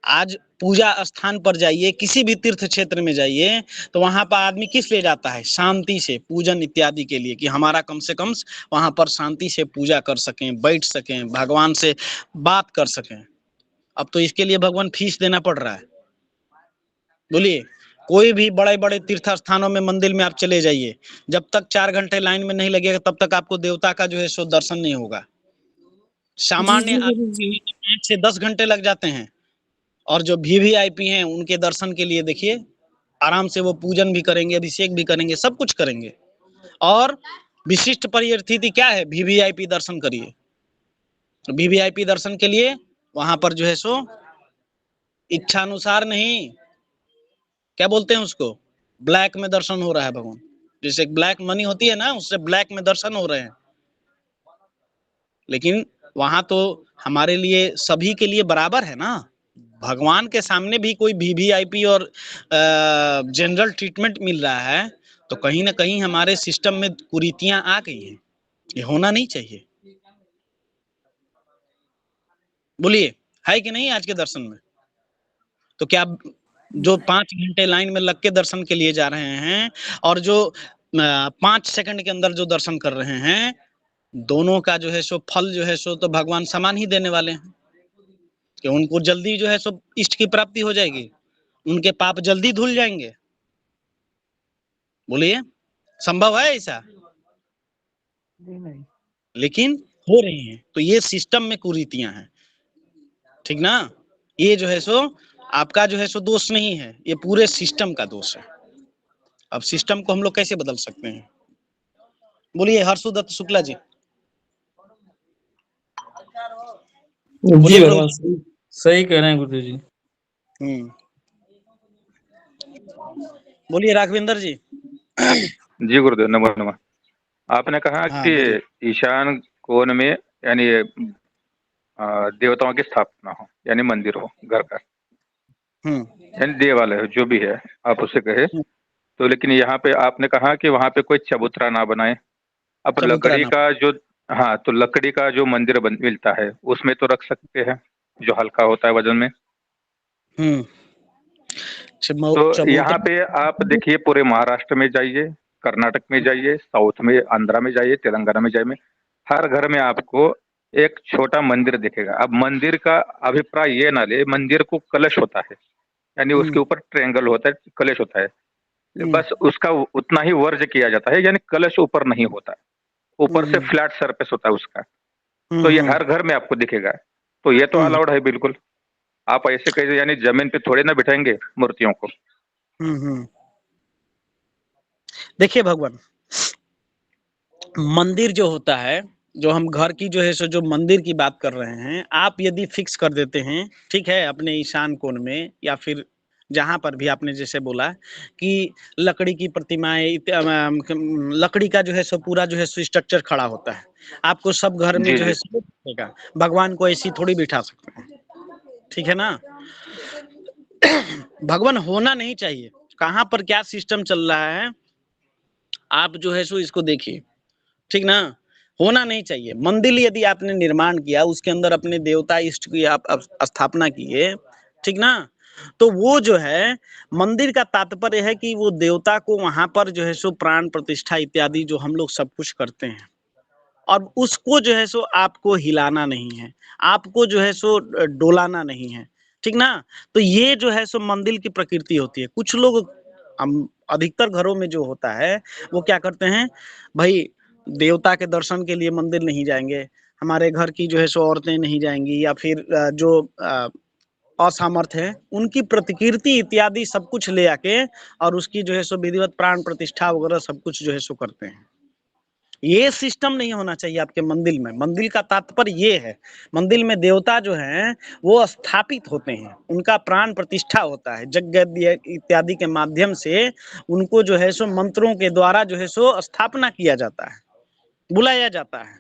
आज पूजा स्थान पर जाइए, किसी भी तीर्थ क्षेत्र में जाइए, तो वहां पर आदमी किस लिए जाता है? शांति से, पूजन इत्यादि के लिए, कि हमारा कम से कम वहां पर शांति से पूजा कर सकें, बैठ सकें, भगवान से बात कर सकें। अब तो इसके लिए भगवान फीस देना पड़ रहा है। बोलिए, कोई भी बड़े बड़े तीर्थ स्थानों में, मंदिर में आप चले जाइए, जब तक 4 घंटे लाइन में नहीं लगेगा तब तक आपको देवता का जो है सो दर्शन नहीं होगा। सामान्य जी आदमी के लिए 5 से 10 घंटे लग जाते हैं, और जो वीवीआईपी हैं उनके दर्शन के लिए देखिए आराम से वो पूजन भी करेंगे, अभिषेक भी करेंगे, सब कुछ करेंगे। और विशिष्ट परिस्थिति क्या है? वीवीआईपी दर्शन करिए। वीवीआईपी दर्शन के लिए वहां पर जो है सो इच्छा अनुसार नहीं, क्या बोलते हैं उसको, ब्लैक में दर्शन हो रहा है भगवान। जैसे ब्लैक मनी होती है ना, उससे ब्लैक में दर्शन हो रहे हैं। लेकिन वहां तो हमारे लिए, सभी के लिए बराबर है ना। भगवान के सामने भी कोई वीवीआईपी और जनरल ट्रीटमेंट मिल रहा है, तो कहीं ना कहीं हमारे सिस्टम में कुरीतियां आ गई हैं। ये होना नहीं चाहिए। बोलिए, है कि नहीं आज के दर्शन में? तो क्या जो 5 घंटे लाइन में लग के दर्शन के लिए जा रहे हैं, और जो 5 सेकंड के अंदर जो दर्शन कर रहे हैं, दोनों का जो है सो फल जो है सो तो भगवान समान ही देने वाले हैं। कि उनको जल्दी जो है सो इष्ट की प्राप्ति हो जाएगी, उनके पाप जल्दी धुल जाएंगे। बोलिए, संभव है ऐसा? नहीं। लेकिन हो रही हैं। तो ये सिस्टम में कुरीतियां हैं, ठीक ना। ये जो है सो आपका जो है सो दोष नहीं है, ये पूरे सिस्टम का दोष है। अब सिस्टम को हम लोग कैसे बदल सकते हैं? बोलिए हर्षुदत्त शुक्ला जी। जी बोलिए प्रभु भगवान, जी। सही कह रहे हैं गुरु जी। बोलिए राघवेंद्र जी। जी गुरुदेव, नमो नमः। आपने कहा हाँ कि बोलिए। ईशान कोण में यानी देवताओं की स्थापना हो, यानी मंदिर हो घर का, हम्म यानी देवालय हो, जो भी है आप उसे कहे। तो लेकिन यहाँ पे आपने कहा कि वहां पे कोई चबूतरा ना बनाए। अब चबूतरा लकड़ी नाम। का जो, हाँ, तो लकड़ी का जो मंदिर मिलता है उसमें तो रख सकते हैं, जो हल्का होता है वजन में। हम्म तो यहाँ चबूतरा। पे आप देखिए, पूरे महाराष्ट्र में जाइए, कर्नाटक में जाइए, साउथ में आंध्रा में जाइए, तेलंगाना में जाइए, हर घर में आपको एक छोटा मंदिर दिखेगा। अब मंदिर का अभिप्राय ये ना ले, मंदिर को कलश होता है, यानी उसके ऊपर ट्रायंगल होता है, कलश होता है, बस उसका उतना ही वर्ज किया जाता है, यानी कलश ऊपर नहीं होता, ऊपर से फ्लैट सरफेस होता है उसका। तो ये हर घर में आपको दिखेगा। तो ये तो अलाउड है बिल्कुल। आप ऐसे कैसे, यानी जमीन पे थोड़े ना बिठाएंगे मूर्तियों को। देखिए भगवान, मंदिर जो होता है, जो हम घर की जो है सो जो मंदिर की बात कर रहे हैं, आप यदि फिक्स कर देते हैं, ठीक है, अपने ईशान कोण में या फिर जहां पर भी आपने जैसे बोला कि लकड़ी की प्रतिमाएं, लकड़ी का जो है सो पूरा जो है सो स्ट्रक्चर खड़ा होता है, आपको सब घर में जी जो जी। है सो दिखेगा। भगवान को ऐसी थोड़ी बिठा सकते हैं, ठीक है ना। भगवान होना नहीं चाहिए। कहां पर क्या सिस्टम चल रहा है, आप जो है सो इसको देखिए, ठीक ना। होना नहीं चाहिए। मंदिर यदि आपने निर्माण किया, उसके अंदर अपने देवता इष्ट की आप स्थापना किए, ठीक ना, तो वो जो है मंदिर का तात्पर्य है कि वो देवता को वहां पर जो है सो प्राण प्रतिष्ठा इत्यादि जो हम लोग सब कुछ करते हैं, और उसको जो है सो आपको हिलाना नहीं है, आपको जो है सो डोलाना नहीं है, ठीक ना। तो ये जो है सो मंदिर की प्रकृति होती है। कुछ लोग, हम अधिकतर घरों में जो होता है, वो क्या करते हैं, भाई देवता के दर्शन के लिए मंदिर नहीं जाएंगे, हमारे घर की जो है सो औरतें नहीं जाएंगी, या फिर जो असामर्थ्य है उनकी प्रतिकृति इत्यादि सब कुछ ले आके और उसकी जो है सो विधिवत प्राण प्रतिष्ठा वगैरह सब कुछ जो है सो करते हैं। ये सिस्टम नहीं होना चाहिए आपके मंदिर में। मंदिर का तात्पर्य ये है, मंदिर में देवता जो हैं वो स्थापित होते हैं, उनका प्राण प्रतिष्ठा होता है, यज्ञ इत्यादि के माध्यम से उनको जो है सो मंत्रों के द्वारा जो है सो स्थापना किया जाता है, बुलाया जाता है।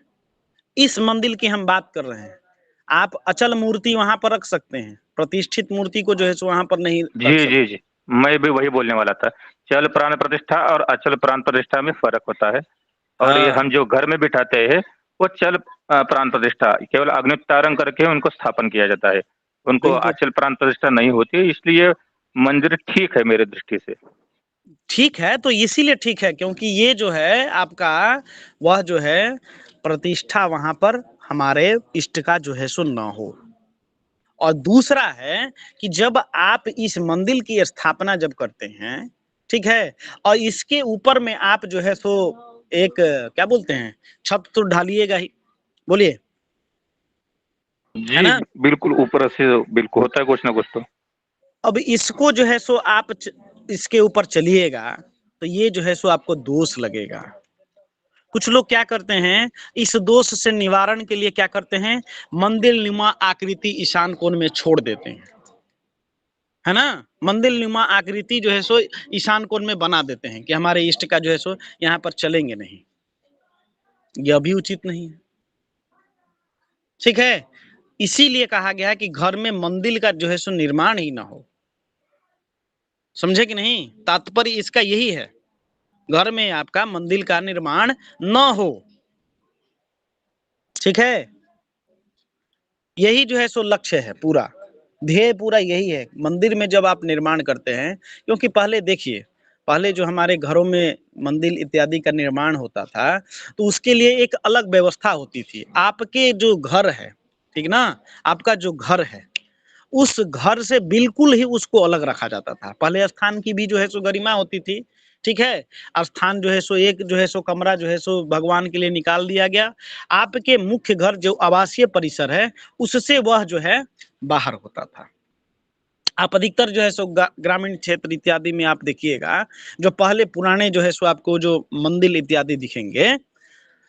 इस मंदिर की हम बात कर रहे हैं। आप अचल मूर्ति वहां पर रख सकते हैं, प्रतिष्ठित मूर्ति को जो है सो वहां पर नहीं रख जी सकते। जी जी, मैं भी वही बोलने वाला था। चल प्राण प्रतिष्ठा और अचल प्राण प्रतिष्ठा में फर्क होता है। और ये हाँ, हम जो घर में बिठाते हैं वो चल प्राण प्रतिष्ठा केवल अग्नितारण करके उनको स्थापन किया जाता है, उनको बिल्कुल अचल प्राण प्रतिष्ठा नहीं होती। इसलिए मंदिर ठीक है मेरे दृष्टि से। ठीक है, तो इसीलिए ठीक है क्योंकि ये जो है आपका वह जो है प्रतिष्ठा वहां पर हमारे इष्ट का जो है सो न हो। और दूसरा है कि जब आप इस मंदिर की स्थापना जब करते हैं, ठीक है, और इसके ऊपर में आप जो है सो एक क्या बोलते हैं, छत तो ढालिएगा ही, बोलिए, है जी ना। बिल्कुल, ऊपर से बिल्कुल होता है कुछ ना कुछ तो। अब इसको जो है सो आप इसके ऊपर चलिएगा तो ये जो है सो आपको दोष लगेगा। कुछ लोग क्या करते हैं, इस दोष से निवारण के लिए क्या करते हैं, मंदिर नुमा आकृति ईशान कोण में छोड़ देते हैं, है ना। मंदिर नुमा आकृति जो है सो ईशान कोण में बना देते हैं कि हमारे इष्ट का जो है सो यहाँ पर चलेंगे नहीं। यह भी उचित नहीं है, ठीक है। इसीलिए कहा गया है कि घर में मंदिर का जो है सो निर्माण ही ना हो। समझे कि नहीं, तात्पर्य इसका यही है, घर में आपका मंदिर का निर्माण न हो, ठीक है। यही जो है सो लक्ष्य है, पूरा ध्येय पूरा यही है मंदिर में जब आप निर्माण करते हैं। क्योंकि पहले देखिए, पहले जो हमारे घरों में मंदिर इत्यादि का निर्माण होता था तो उसके लिए एक अलग व्यवस्था होती थी। आपके जो घर है, ठीक ना, आपका जो घर है उस घर से बिल्कुल ही उसको अलग रखा जाता था। पहले स्थान की भी जो है सो गरिमा होती थी, ठीक है। स्थान जो है सो एक जो है सो कमरा जो है सो भगवान के लिए निकाल दिया गया। आपके मुख्य घर जो आवासीय परिसर है उससे वह जो है बाहर होता था। आप अधिकतर जो है सो ग्रामीण क्षेत्र इत्यादि में आप देखिएगा, जो पहले पुराने जो है सो आपको जो मंदिर इत्यादि दिखेंगे,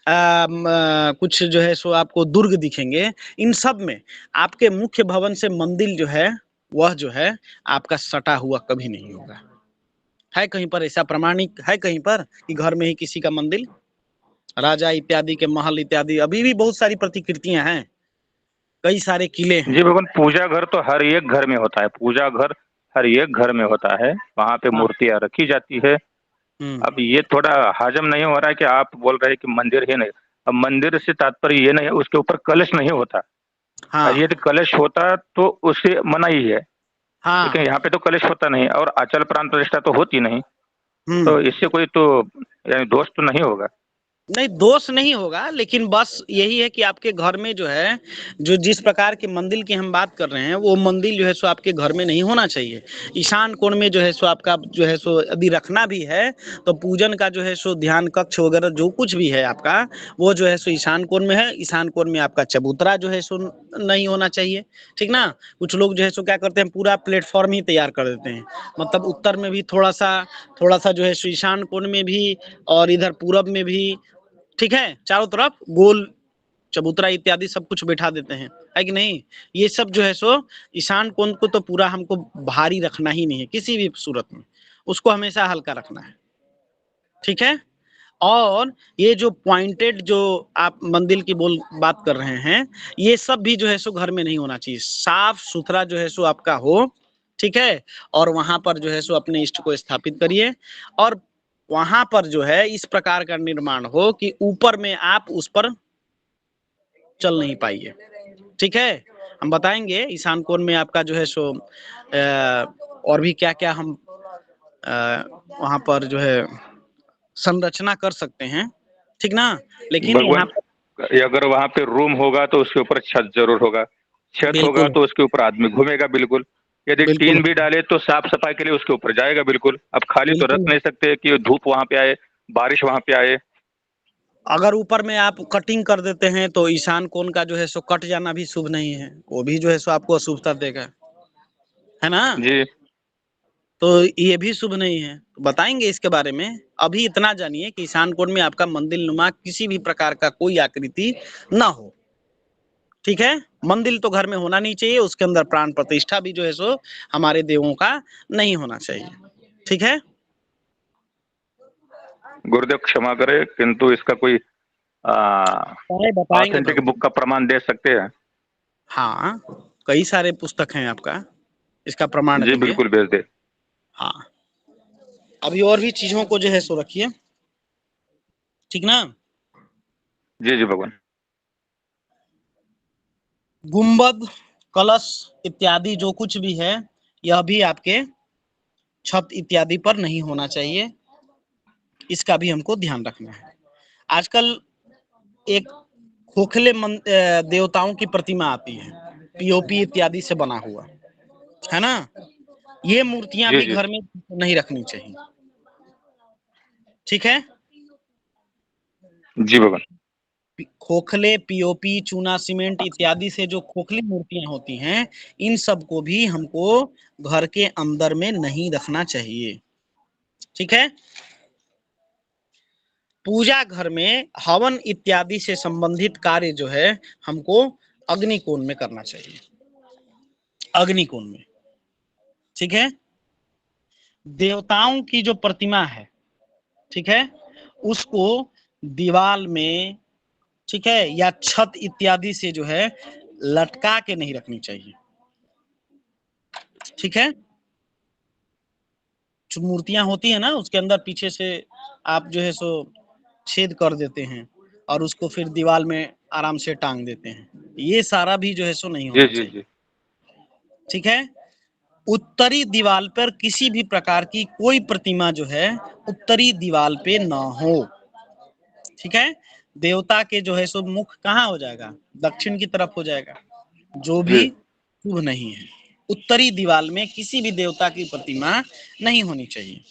कुछ जो है सो आपको दुर्ग दिखेंगे, इन सब में आपके मुख्य भवन से मंदिर जो है वह जो है आपका सटा हुआ कभी नहीं होगा। है कहीं पर ऐसा प्रमाणिक है कहीं पर कि घर में ही किसी का मंदिर, राजा इत्यादि के महल इत्यादि, अभी भी बहुत सारी प्रतिकृतियां हैं, कई सारे किले हैं। जी भगवान, पूजा घर तो हर एक घर में होता है, पूजा घर हर एक घर में होता है, वहां पे हाँ, मूर्तियां रखी जाती है। अब ये थोड़ा हजम नहीं हो रहा है कि आप बोल रहे हैं कि मंदिर ही नहीं। अब मंदिर से तात्पर्य ये नहीं है उसके ऊपर कलश नहीं होता। हाँ, यदि कलश होता तो उससे मना ही है, हाँ, लेकिन यहाँ पे तो कलश होता नहीं और अचल प्राण प्रतिष्ठा तो होती नहीं। हम्म। तो इससे कोई तो यानी दोष तो नहीं होगा। नहीं, दोष नहीं होगा, लेकिन बस यही है कि आपके घर में जो है, जो जिस प्रकार के मंदिर की हम बात कर रहे हैं वो मंदिर जो है सो आपके घर में नहीं होना चाहिए। ईशान कोण में जो है सो आपका जो है सो यदि रखना भी है तो पूजन का जो है सो ध्यान कक्ष वगैरह जो कुछ भी है आपका, वो जो है सो ईशान कोण में है। ईशान कोण में आपका चबूतरा जो है सो नहीं होना चाहिए, ठीक ना। कुछ लोग जो है सो क्या करते हैं, पूरा प्लेटफॉर्म ही तैयार कर देते हैं, मतलब उत्तर में भी थोड़ा सा जो है सो ईशान कोण में भी और इधर पूरब में भी, ठीक है, चारों तरफ गोल चबूतरा इत्यादि सब कुछ बैठा देते हैं, है कि नहीं। ये सब जो है सो ईशान कोण को तो पूरा हमको भारी रखना ही नहीं है किसी भी सूरत में, उसको हमेशा हल्का रखना है, ठीक है। और ये जो पॉइंटेड जो आप मंदिर की बात कर रहे हैं, ये सब भी जो है सो घर में नहीं होना चाहिए। साफ सुथरा जो है सो आपका हो, ठीक है। और वहां पर जो है सो अपने इष्ट को स्थापित करिए, और वहां पर जो है इस प्रकार का निर्माण हो कि ऊपर में आप उस पर चल नहीं पाइए, ठीक है। हम बताएंगे ईशान कोण में आपका जो है सो और भी क्या क्या हम वहां पर जो है संरचना कर सकते हैं, ठीक ना। लेकिन यहाँ भगवान, अगर वहां पे रूम होगा तो उसके ऊपर छत जरूर होगा, छत होगा बिल्कुल तो उसके ऊपर आदमी घूमेगा बिल्कुल। यदि बिल्कुल टीन भी डाले तो साफ सफाई के लिए उसके ऊपर जाएगा बिल्कुल। अब खाली तो रख बिल्कुल, नहीं सकते कि धूप वहां पे आए, बारिश वहां पे आए। अगर ऊपर में आप कटिंग कर देते हैं तो ईशान कोण का जो है सो कट जाना भी शुभ नहीं है, वो भी जो है सो आपको अशुभता देगा, है ना। जी तो ये भी शुभ नहीं है। तो बताएंगे इसके बारे में। अभी इतना जानिए कि ईशान कोण में आपका मंदिर नुमा किसी भी प्रकार का कोई आकृति ना हो। ठीक है, मंदिर तो घर में होना नहीं चाहिए, उसके अंदर प्राण प्रतिष्ठा भी जो है सो हमारे देवों का नहीं होना चाहिए। ठीक है, गुरुदेव क्षमा करे, किंतु इसका कोई बताएंगे ऑथेंटिक प्रभु। बुक का प्रमाण दे सकते हैं? हाँ, कई सारे पुस्तक हैं आपका, इसका प्रमाण जी देंगे। बिल्कुल भेज दे। हाँ, अभी और भी चीजों को जो है सो रखिए, ठीक ना। जी जी भगवान। गुंबद, कलश इत्यादि जो कुछ भी है, यह भी आपके छत इत्यादि पर नहीं होना चाहिए। इसका भी हमको ध्यान रखना है। आजकल एक खोखले देवताओं की प्रतिमा आती है, पीओपी इत्यादि से बना हुआ, है ना। ये मूर्तियां जी भी जी घर में नहीं रखनी चाहिए। ठीक है, जी भगवान। खोखले, पीओपी, चूना सीमेंट इत्यादि से जो खोखली मूर्तियां होती हैं, इन सब को भी हमको घर के अंदर में नहीं रखना चाहिए। ठीक है, पूजा घर में हवन इत्यादि से संबंधित कार्य जो है हमको अग्निकोण में करना चाहिए, अग्निकोण में। ठीक है, देवताओं की जो प्रतिमा है, ठीक है, उसको दीवार में, ठीक है, या छत इत्यादि से जो है लटका के नहीं रखनी चाहिए। ठीक है, जो मूर्तियां होती है ना, उसके अंदर पीछे से आप जो है सो छेद कर देते हैं और उसको फिर दीवार में आराम से टांग देते हैं, ये सारा भी जो है सो नहीं जी होना जी चाहिए। जी ठीक है, उत्तरी दीवार पर किसी भी प्रकार की कोई प्रतिमा जो है उत्तरी दीवार पे ना हो। ठीक है, देवता के जो है सो मुख कहाँ हो जाएगा, दक्षिण की तरफ हो जाएगा, जो भी जी शुभ नहीं है। उत्तरी दीवार में किसी भी देवता की प्रतिमा नहीं होनी चाहिए।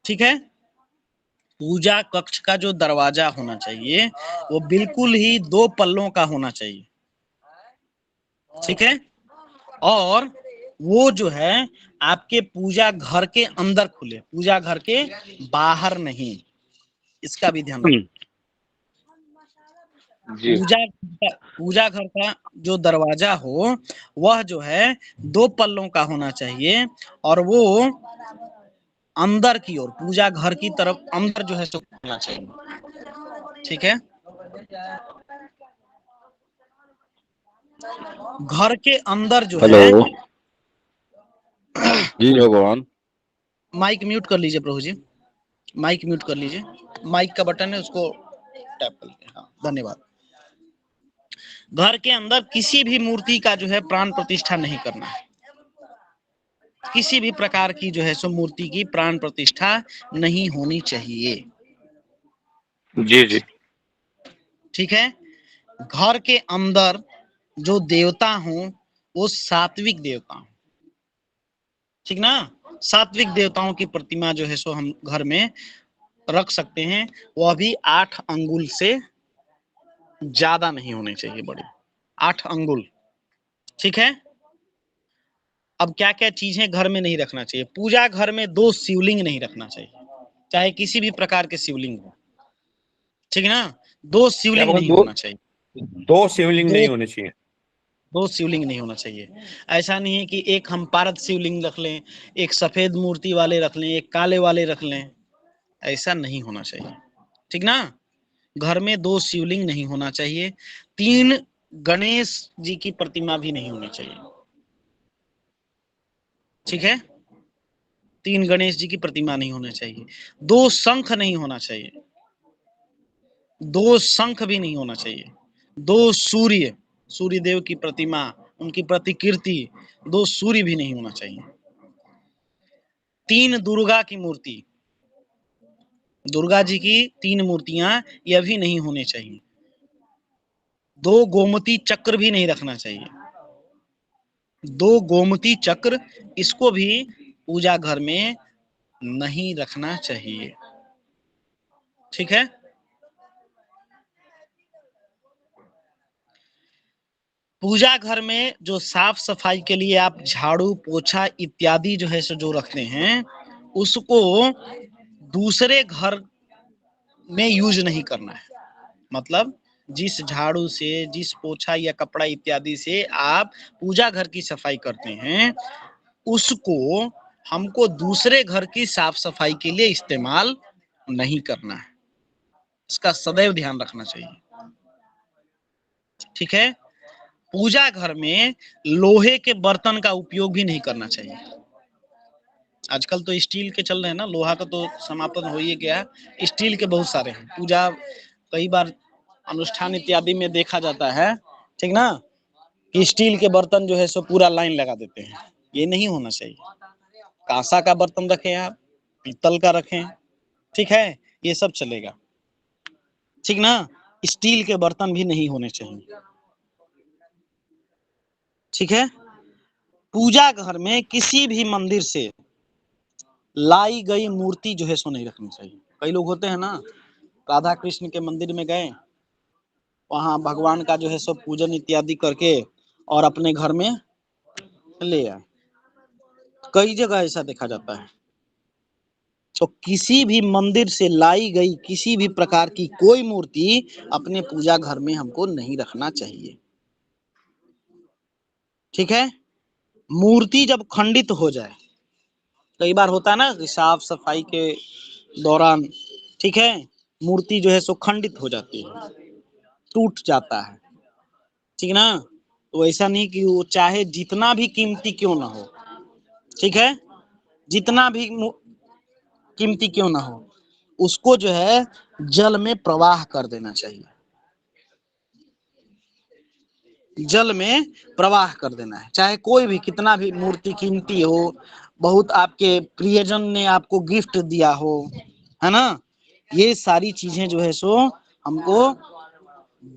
ठीक है, पूजा कक्ष का जो दरवाजा होना चाहिए वो बिल्कुल ही 2 पल्लों का होना चाहिए। ठीक है, और वो जो है आपके पूजा घर के अंदर खुले, पूजा घर के बाहर नहीं, इसका भी ध्यान रखना। जी पूजा घर का जो दरवाजा हो वह जो है 2 पल्लों का होना चाहिए, और वो अंदर की ओर, पूजा घर की तरफ अंदर जो है सो होना चाहिए। ठीक है, घर के अंदर जो हेलो। है, जी भगवान। माइक म्यूट कर लीजिए प्रभु जी, माइक म्यूट कर लीजिए, माइक का बटन है उसको टैप कर लीजिए। हाँ, धन्यवाद। घर के अंदर किसी भी मूर्ति का जो है प्राण प्रतिष्ठा नहीं करना है। किसी भी प्रकार की जो है सो मूर्ति की प्राण प्रतिष्ठा नहीं होनी चाहिए। जी जी ठीक है, घर के अंदर जो देवता हो वो सात्विक देवता हो। ठीक ना, सात्विक देवताओं की प्रतिमा जो है सो हम घर में रख सकते हैं, वह भी 8 अंगुल से ज्यादा नहीं होने चाहिए, बड़ी 8 अंगुल। ठीक है, अब क्या क्या चीजें घर में नहीं रखना चाहिए। पूजा घर में 2 शिवलिंग नहीं रखना चाहिए, चाहे किसी भी प्रकार के शिवलिंग हो। ठीक है ना, 2 क्या शिवलिंग भगवान, नहीं दो होना चाहिए, दो शिवलिंग दो नहीं होने चाहिए? 2 शिवलिंग नहीं होना चाहिए। ऐसा नहीं है कि एक हम पारद शिवलिंग रख लें, एक सफेद मूर्ति वाले रख लें, एक काले वाले रख लें, ऐसा नहीं होना चाहिए। ठीक ना, घर में 2 शिवलिंग नहीं होना चाहिए। 3 गणेश जी की प्रतिमा भी नहीं होनी चाहिए। ठीक है, 3 गणेश जी की प्रतिमा नहीं होना चाहिए। 2 शंख नहीं होना चाहिए, 2 शंख भी नहीं होना चाहिए। 2 सूर्य, सूर्य देव की प्रतिमा, उनकी प्रतिकृति, 2 सूर्य भी नहीं होना चाहिए। 3 दुर्गा की मूर्ति, दुर्गा जी की 3 मूर्तियां, यह भी नहीं होने चाहिए। 2 गोमती चक्र भी नहीं रखना चाहिए, 2 गोमती चक्र, इसको भी पूजा घर में नहीं रखना चाहिए। ठीक है, पूजा घर में जो साफ सफाई के लिए आप झाड़ू पोछा इत्यादि जो है सो जो रखते हैं, उसको दूसरे घर में यूज नहीं करना है। मतलब जिस झाड़ू से, जिस पोछा या कपड़ा इत्यादि से आप पूजा घर की सफाई करते हैं, उसको हमको दूसरे घर की साफ सफाई के लिए इस्तेमाल नहीं करना है। इसका सदैव ध्यान रखना चाहिए। ठीक है। पूजा घर में लोहे के बर्तन का उपयोग भी नहीं करना चाहिए। आजकल तो स्टील के चल रहे हैं ना, लोहा का तो समापन हो ही गया, स्टील के बहुत सारे हैं। पूजा कई बार अनुष्ठान इत्यादि में देखा जाता है, ठीक ना, कि स्टील के बर्तन जो है सो पूरा लाइन लगा देते हैं। ये नहीं होना चाहिए। कांसा का बर्तन रखें आप, पीतल का रखें, ठीक है, ये सब चलेगा, ठीक ना। स्टील के बर्तन भी नहीं होने चाहिए, ठीक है। पूजा घर में किसी भी मंदिर से लाई गई मूर्ति जो है सो नहीं रखनी चाहिए। कई लोग होते हैं ना, राधा कृष्ण के मंदिर में गए, वहां भगवान का जो है सो पूजन इत्यादि करके और अपने घर में ले आए। कई जगह ऐसा देखा जाता है। तो किसी भी मंदिर से लाई गई किसी भी प्रकार की कोई मूर्ति अपने पूजा घर में हमको नहीं रखना चाहिए, ठीक है। मूर्ति जब खंडित हो जाए, कई बार होता है ना कि साफ सफाई के दौरान, ठीक है, मूर्ति जो है सो खंडित हो जाती है, टूट जाता है, ठीक ना। तो ऐसा नहीं कि वो चाहे जितना भी कीमती क्यों ना हो, ठीक है, जितना भी कीमती क्यों ना हो, उसको जो है जल में प्रवाह कर देना चाहिए। जल में प्रवाह कर देना है। चाहे कोई भी कितना भी मूर्ति कीमती हो, बहुत आपके प्रियजन ने आपको गिफ्ट दिया हो, है ना, ये सारी चीजें जो है सो हमको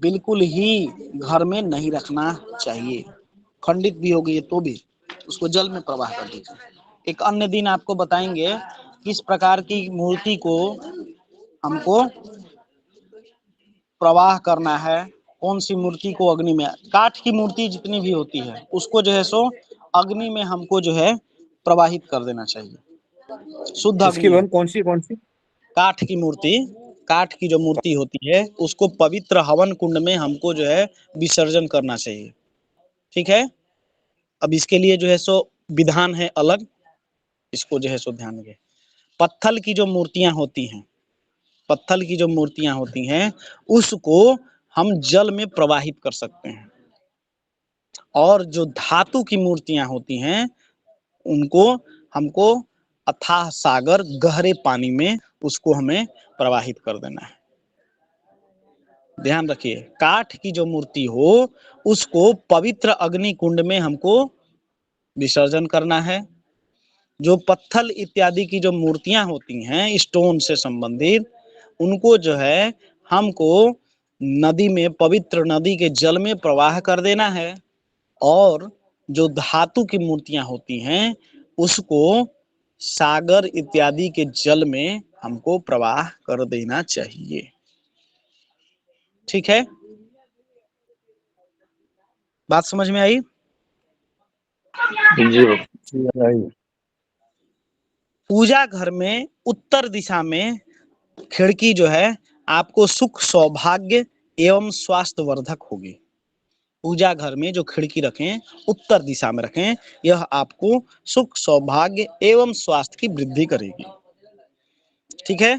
बिल्कुल ही घर में नहीं रखना चाहिए। खंडित भी हो गई तो भी उसको जल में प्रवाह कर दीजिए। एक अन्य दिन आपको बताएंगे किस प्रकार की मूर्ति को हमको प्रवाह करना है, कौन सी मूर्ति को अग्नि में, काठ की मूर्ति जितनी भी होती है उसको जो है सो अग्नि में हमको जो है प्रवाहित कर देना चाहिए, शुद्ध इसकी अग्नि। बहन कौन सी? काठ की मूर्ति, काठ की जो मूर्ति होती है उसको पवित्र हवन कुंड में हमको जो है विसर्जन करना चाहिए, ठीक है। अब इसके लिए जो है सो विधान है अलग, इसको जो है सो ध्यान दें। पत्थर की जो मूर्तियां होती हैं, पत्थर की जो मूर्तियां होती हैं उसको हम जल में प्रवाहित कर सकते हैं, और जो धातु की मूर्तियां होती हैं उनको हमको अथाह सागर गहरे पानी में उसको हमें प्रवाहित कर देना है। ध्यान रखिए, काठ की जो मूर्ति हो उसको पवित्र अग्नि कुंड में हमको विसर्जन करना है। जो पत्थर इत्यादि की जो मूर्तियां होती हैं स्टोन से संबंधित, उनको जो है हमको नदी में, पवित्र नदी के जल में प्रवाह कर देना है। और जो धातु की मूर्तियां होती हैं उसको सागर इत्यादि के जल में हमको प्रवाह कर देना चाहिए, ठीक है। बात समझ में आई? जी। पूजा घर में उत्तर दिशा में खिड़की जो है आपको सुख सौभाग्य एवं स्वास्थ्य वर्धक होगी। पूजा घर में जो खिड़की रखें उत्तर दिशा में रखें, यह आपको सुख सौभाग्य एवं स्वास्थ्य की वृद्धि करेगी, ठीक है।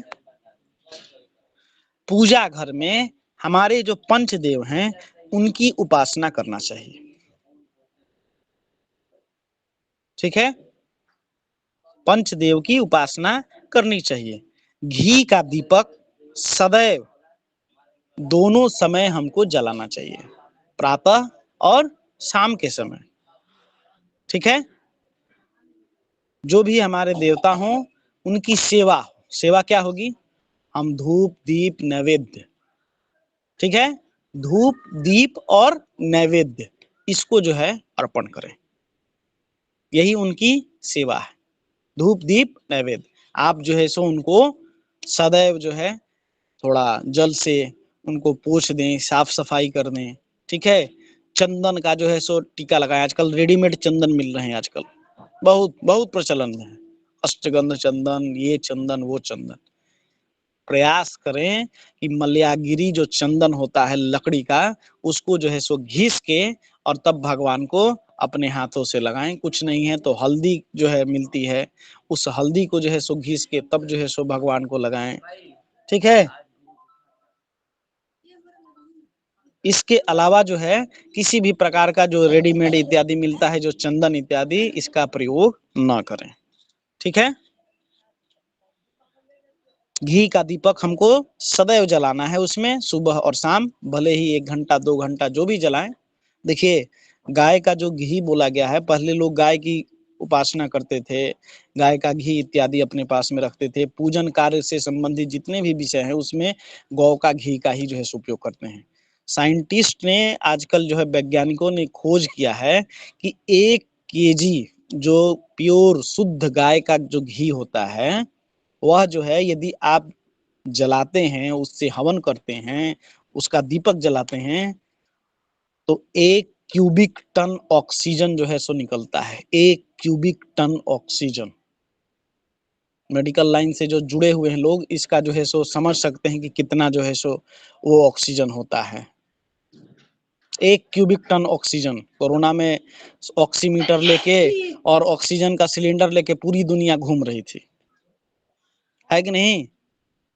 पूजा घर में हमारे जो पंचदेव हैं उनकी उपासना करना चाहिए, ठीक है। पंचदेव की उपासना करनी चाहिए। घी का दीपक सदैव दोनों समय हमको जलाना चाहिए, प्रातः और शाम के समय, ठीक है। जो भी हमारे देवता हों उनकी सेवा, सेवा क्या होगी, हम धूप दीप नैवेद्य, ठीक है, धूप दीप और नैवेद्य इसको जो है अर्पण करें, यही उनकी सेवा है, धूप दीप नैवेद्य। आप जो है सो उनको सदैव जो है थोड़ा जल से उनको पोंछ दें, साफ सफाई कर दें, ठीक है। चंदन का जो है सो टीका लगाएं। आजकल रेडीमेड चंदन मिल रहे हैं, आजकल बहुत बहुत प्रचलन में है। अष्टगंध चंदन, ये चंदन वो चंदन। प्रयास करें कि मलयागिरी जो चंदन होता है लकड़ी का, उसको जो है सो घिस के और तब भगवान को अपने हाथों से लगाएं। कुछ नहीं है तो हल्दी जो है मिलती है, उस हल्दी को जो है सो घिस के तब जो है सो भगवान को लगाएं। ठीक है। इसके अलावा जो है किसी भी प्रकार का जो रेडीमेड इत्यादि मिलता है, जो चंदन इत्यादि, इसका प्रयोग ना करें। ठीक है। घी का दीपक हमको सदैव जलाना है, उसमें सुबह और शाम, भले ही 1 घंटा 2 घंटा जो भी जलाएं। देखिए, गाय का जो घी बोला गया है, पहले लोग गाय की उपासना करते थे, गाय का घी इत्यादि अपने पास में रखते थे। पूजन कार्य से संबंधित जितने भी विषय हैं उसमें गौ का घी का ही जो है उपयोग करते हैं। साइंटिस्ट ने आजकल जो है, वैज्ञानिकों ने खोज किया है कि 1 केजी जो प्योर शुद्ध गाय का जो घी होता है, वह जो है यदि आप जलाते हैं, उससे हवन करते हैं, उसका दीपक जलाते हैं, तो 1 क्यूबिक टन ऑक्सीजन जो है सो निकलता है। 1 cubic ton oxygen. Medical line से जो जुड़े हुए हैं लोग, इसका जो है सो समझ सकते हैं कि कितना जो है सो वो ऑक्सीजन होता है। 1 क्यूबिक टन ऑक्सीजन। कोरोना में ऑक्सीमीटर लेके और ऑक्सीजन का सिलेंडर लेके पूरी दुनिया घूम रही थी, है कि नहीं।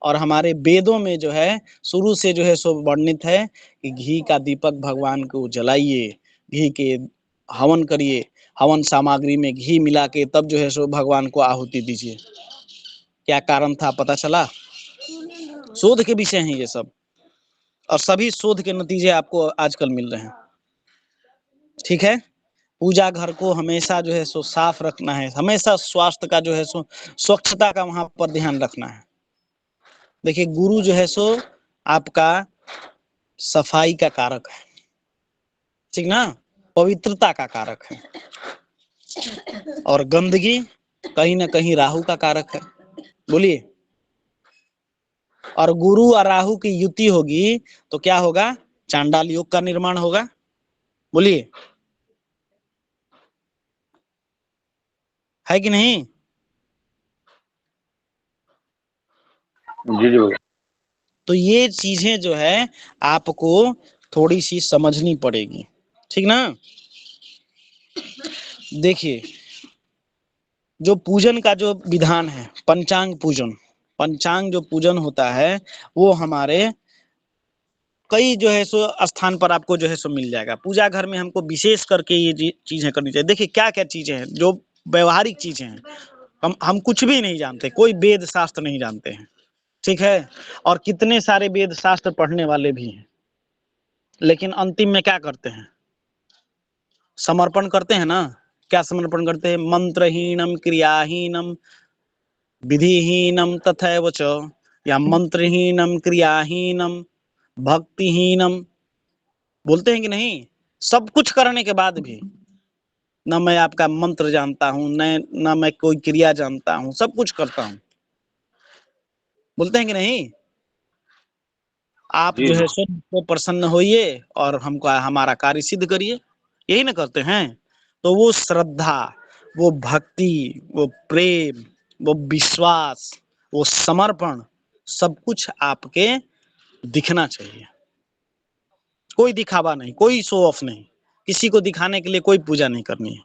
और हमारे वेदों में जो है शुरू से जो है सो वर्णित है कि घी का दीपक भगवान को जलाइए, घी के हवन करिए, हवन सामग्री में घी मिला के तब जो है सो भगवान को आहुति दीजिए। क्या कारण था, पता चला? शोध के विषय हैं ये सब, और सभी शोध के नतीजे आपको आजकल मिल रहे हैं। ठीक है। पूजा घर को हमेशा जो है सो साफ रखना है, हमेशा स्वास्थ्य का जो है सो स्वच्छता का वहां पर ध्यान रखना है। देखिए, गुरु जो है सो आपका सफाई का कारक है, ठीक ना, पवित्रता का कारक है। और गंदगी कहीं ना कहीं राहु का कारक है। बोलिए। और गुरु और राहु की युति होगी तो क्या होगा? चांडाल योग का निर्माण होगा। बोलिए, है कि नहीं? जी जी। तो ये चीजें जो है आपको थोड़ी सी समझनी पड़ेगी, ठीक ना। देखिए, जो पूजन का जो विधान है, पंचांग पूजन, पंचांग जो पूजन होता है वो हमारे कई जो है सो स्थान पर आपको जो है सो मिल जाएगा। पूजा घर में हमको विशेष करके ये चीजें करनी चाहिए। देखिए, क्या क्या चीजें हैं जो व्यवहारिक चीजें हैं। हम कुछ भी नहीं जानते, कोई वेद शास्त्र नहीं जानते हैं, ठीक है। और कितने सारे वेद शास्त्र पढ़ने वाले भी हैं, लेकिन अंतिम में क्या करते हैं? समर्पण करते हैं ना। क्या समर्पण करते हैं? मंत्रहीनम क्रियाहीनम विधिहीनम तथैव च, या मंत्रहीनम क्रियाहीनम भक्तिहीनम। बोलते हैं कि नहीं? सब कुछ करने के बाद भी, न मैं आपका मंत्र जानता हूं, न मैं कोई क्रिया जानता हूं, सब कुछ करता हूं। बोलते हैं कि नहीं? आप जी जो जी। है स्वयं को प्रसन्न होइए और हमको हमारा कार्य सिद्ध करिए, यही ना करते हैं। तो वो श्रद्धा, वो भक्ति, वो प्रेम, वो विश्वास, वो समर्पण, सब कुछ आपके दिखना चाहिए। कोई दिखावा नहीं, कोई शो ऑफ नहीं, किसी को दिखाने के लिए कोई पूजा नहीं करनी है,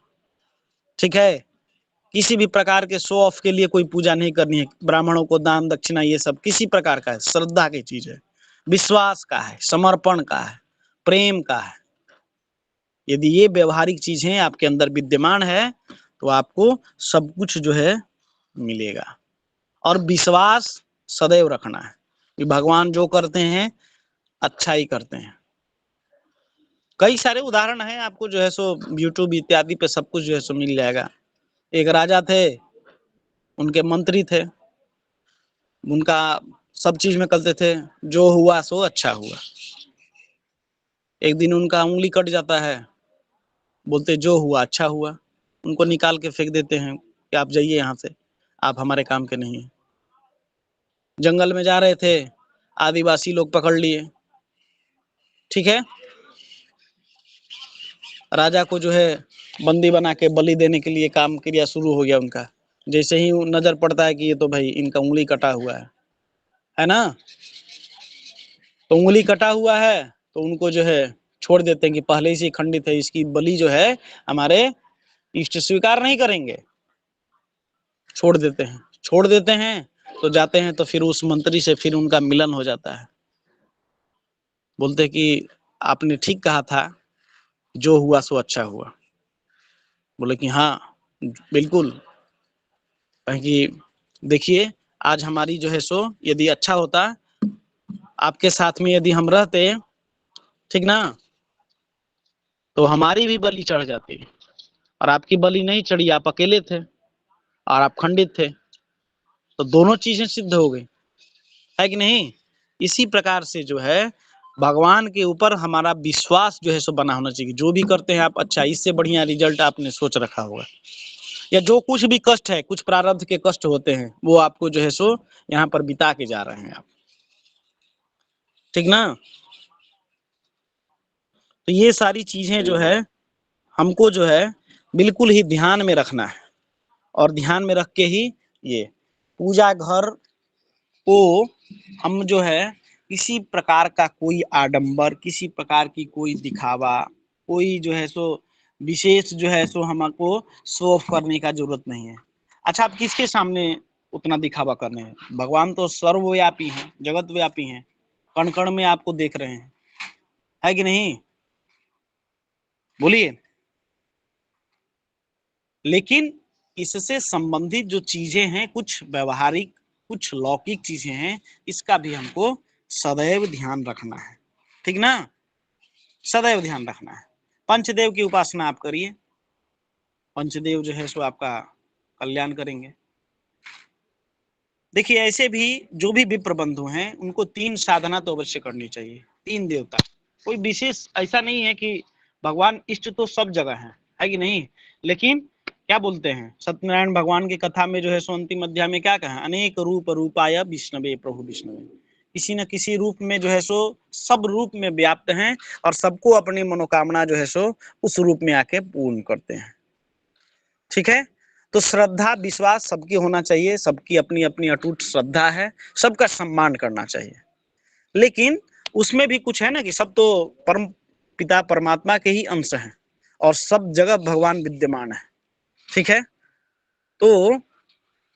ठीक है। किसी भी प्रकार के शो ऑफ के लिए कोई पूजा नहीं करनी है। ब्राह्मणों को दान दक्षिणा ये सब किसी प्रकार का है, श्रद्धा की चीज है, विश्वास का है, समर्पण का है, प्रेम का है। यदि ये व्यवहारिक चीजें आपके अंदर विद्यमान है तो आपको सब कुछ जो है मिलेगा। और विश्वास सदैव रखना है कि भगवान जो करते हैं अच्छा ही करते हैं। कई सारे उदाहरण हैं, आपको जो है सो यूट्यूब इत्यादि पे सब कुछ जो है सो मिल जाएगा। एक राजा थे, उनके मंत्री थे, उनका सब चीज में करते थे, जो हुआ सो अच्छा हुआ। एक दिन उनका उंगली कट जाता है, बोलते जो हुआ अच्छा हुआ। उनको निकाल के फेंक देते हैं कि आप जाइए यहाँ से, आप हमारे काम के नहीं हैं। जंगल में जा रहे थे, आदिवासी लोग पकड़ लिए, ठीक है। राजा को जो है बंदी बना के बलि देने के लिए काम क्रिया शुरू हो गया उनका। जैसे ही नजर पड़ता है कि ये तो भाई इनका उंगली कटा हुआ है ना, तो उंगली कटा हुआ है तो उनको जो है छोड़ देते हैं कि पहले से ही खंडित है, इसकी बलि जो है हमारे इष्ट स्वीकार नहीं करेंगे, छोड़ देते हैं। छोड़ देते हैं तो जाते हैं तो फिर उस मंत्री से फिर उनका मिलन हो जाता है। बोलते कि आपने ठीक कहा था, जो हुआ सो अच्छा हुआ। बोले कि हाँ बिल्कुल, कि देखिए आज हमारी जो है सो यदि अच्छा होता, आपके साथ में यदि हम रहते, ठीक ना, तो हमारी भी बलि चढ़ जाती, और आपकी बलि नहीं चढ़ी, आप अकेले थे और आप खंडित थे, तो दोनों चीजें सिद्ध हो गई, है कि नहीं। इसी प्रकार से जो है भगवान के ऊपर हमारा विश्वास जो है सो बना होना चाहिए। जो भी करते हैं आप, अच्छा इससे बढ़िया रिजल्ट आपने सोच रखा होगा, या जो कुछ भी कष्ट है, कुछ प्रारब्ध के कष्ट होते हैं, वो आपको जो है सो यहाँ पर बिता के जा रहे हैं आप, ठीक ना। तो ये सारी चीजें जो है हमको जो है बिल्कुल ही ध्यान में रखना है, और ध्यान में रख के ही ये पूजा घर को हम जो है किसी प्रकार का कोई आडंबर, किसी प्रकार की कोई दिखावा, कोई जो है सो विशेष जो है सो हमको शो ऑफ करने का जरूरत नहीं है। अच्छा, आप किसके सामने उतना दिखावा करने हैं? भगवान तो सर्वव्यापी हैं, जगत व्यापी हैं, कण कण में आपको देख रहे हैं, है कि नहीं, बोलिए। लेकिन इससे संबंधित जो चीजें हैं, कुछ व्यवहारिक, कुछ लौकिक चीजें हैं, इसका भी हमको सदैव ध्यान रखना है, ठीक ना, सदैव ध्यान रखना है। पंचदेव की उपासना आप करिए, पंचदेव जो है सो आपका कल्याण करेंगे। देखिए ऐसे भी जो भी विप्र बंधु हैं, उनको 3 साधना तो अवश्य करनी चाहिए, 3 देवता। कोई विशेष ऐसा नहीं है कि भगवान इष्ट तो सब जगह है कि नहीं, लेकिन क्या बोलते हैं सत्यनारायण भगवान की कथा में जो है सो अंतिम अध्याय में क्या कहा, अनेक रूप रूपाय विष्णवे प्रभु विष्णवे। किसी न किसी रूप में जो है सो सब रूप में व्याप्त हैं, और सबको अपनी मनोकामना जो है सो उस रूप में आके पूर्ण करते हैं, ठीक है। तो श्रद्धा विश्वास सबकी होना चाहिए, सबकी अपनी अपनी अटूट श्रद्धा है, सबका सम्मान करना चाहिए। लेकिन उसमें भी कुछ है ना कि सब तो परम पिता परमात्मा के ही अंश हैं, और सब जगह भगवान विद्यमान है, ठीक है। तो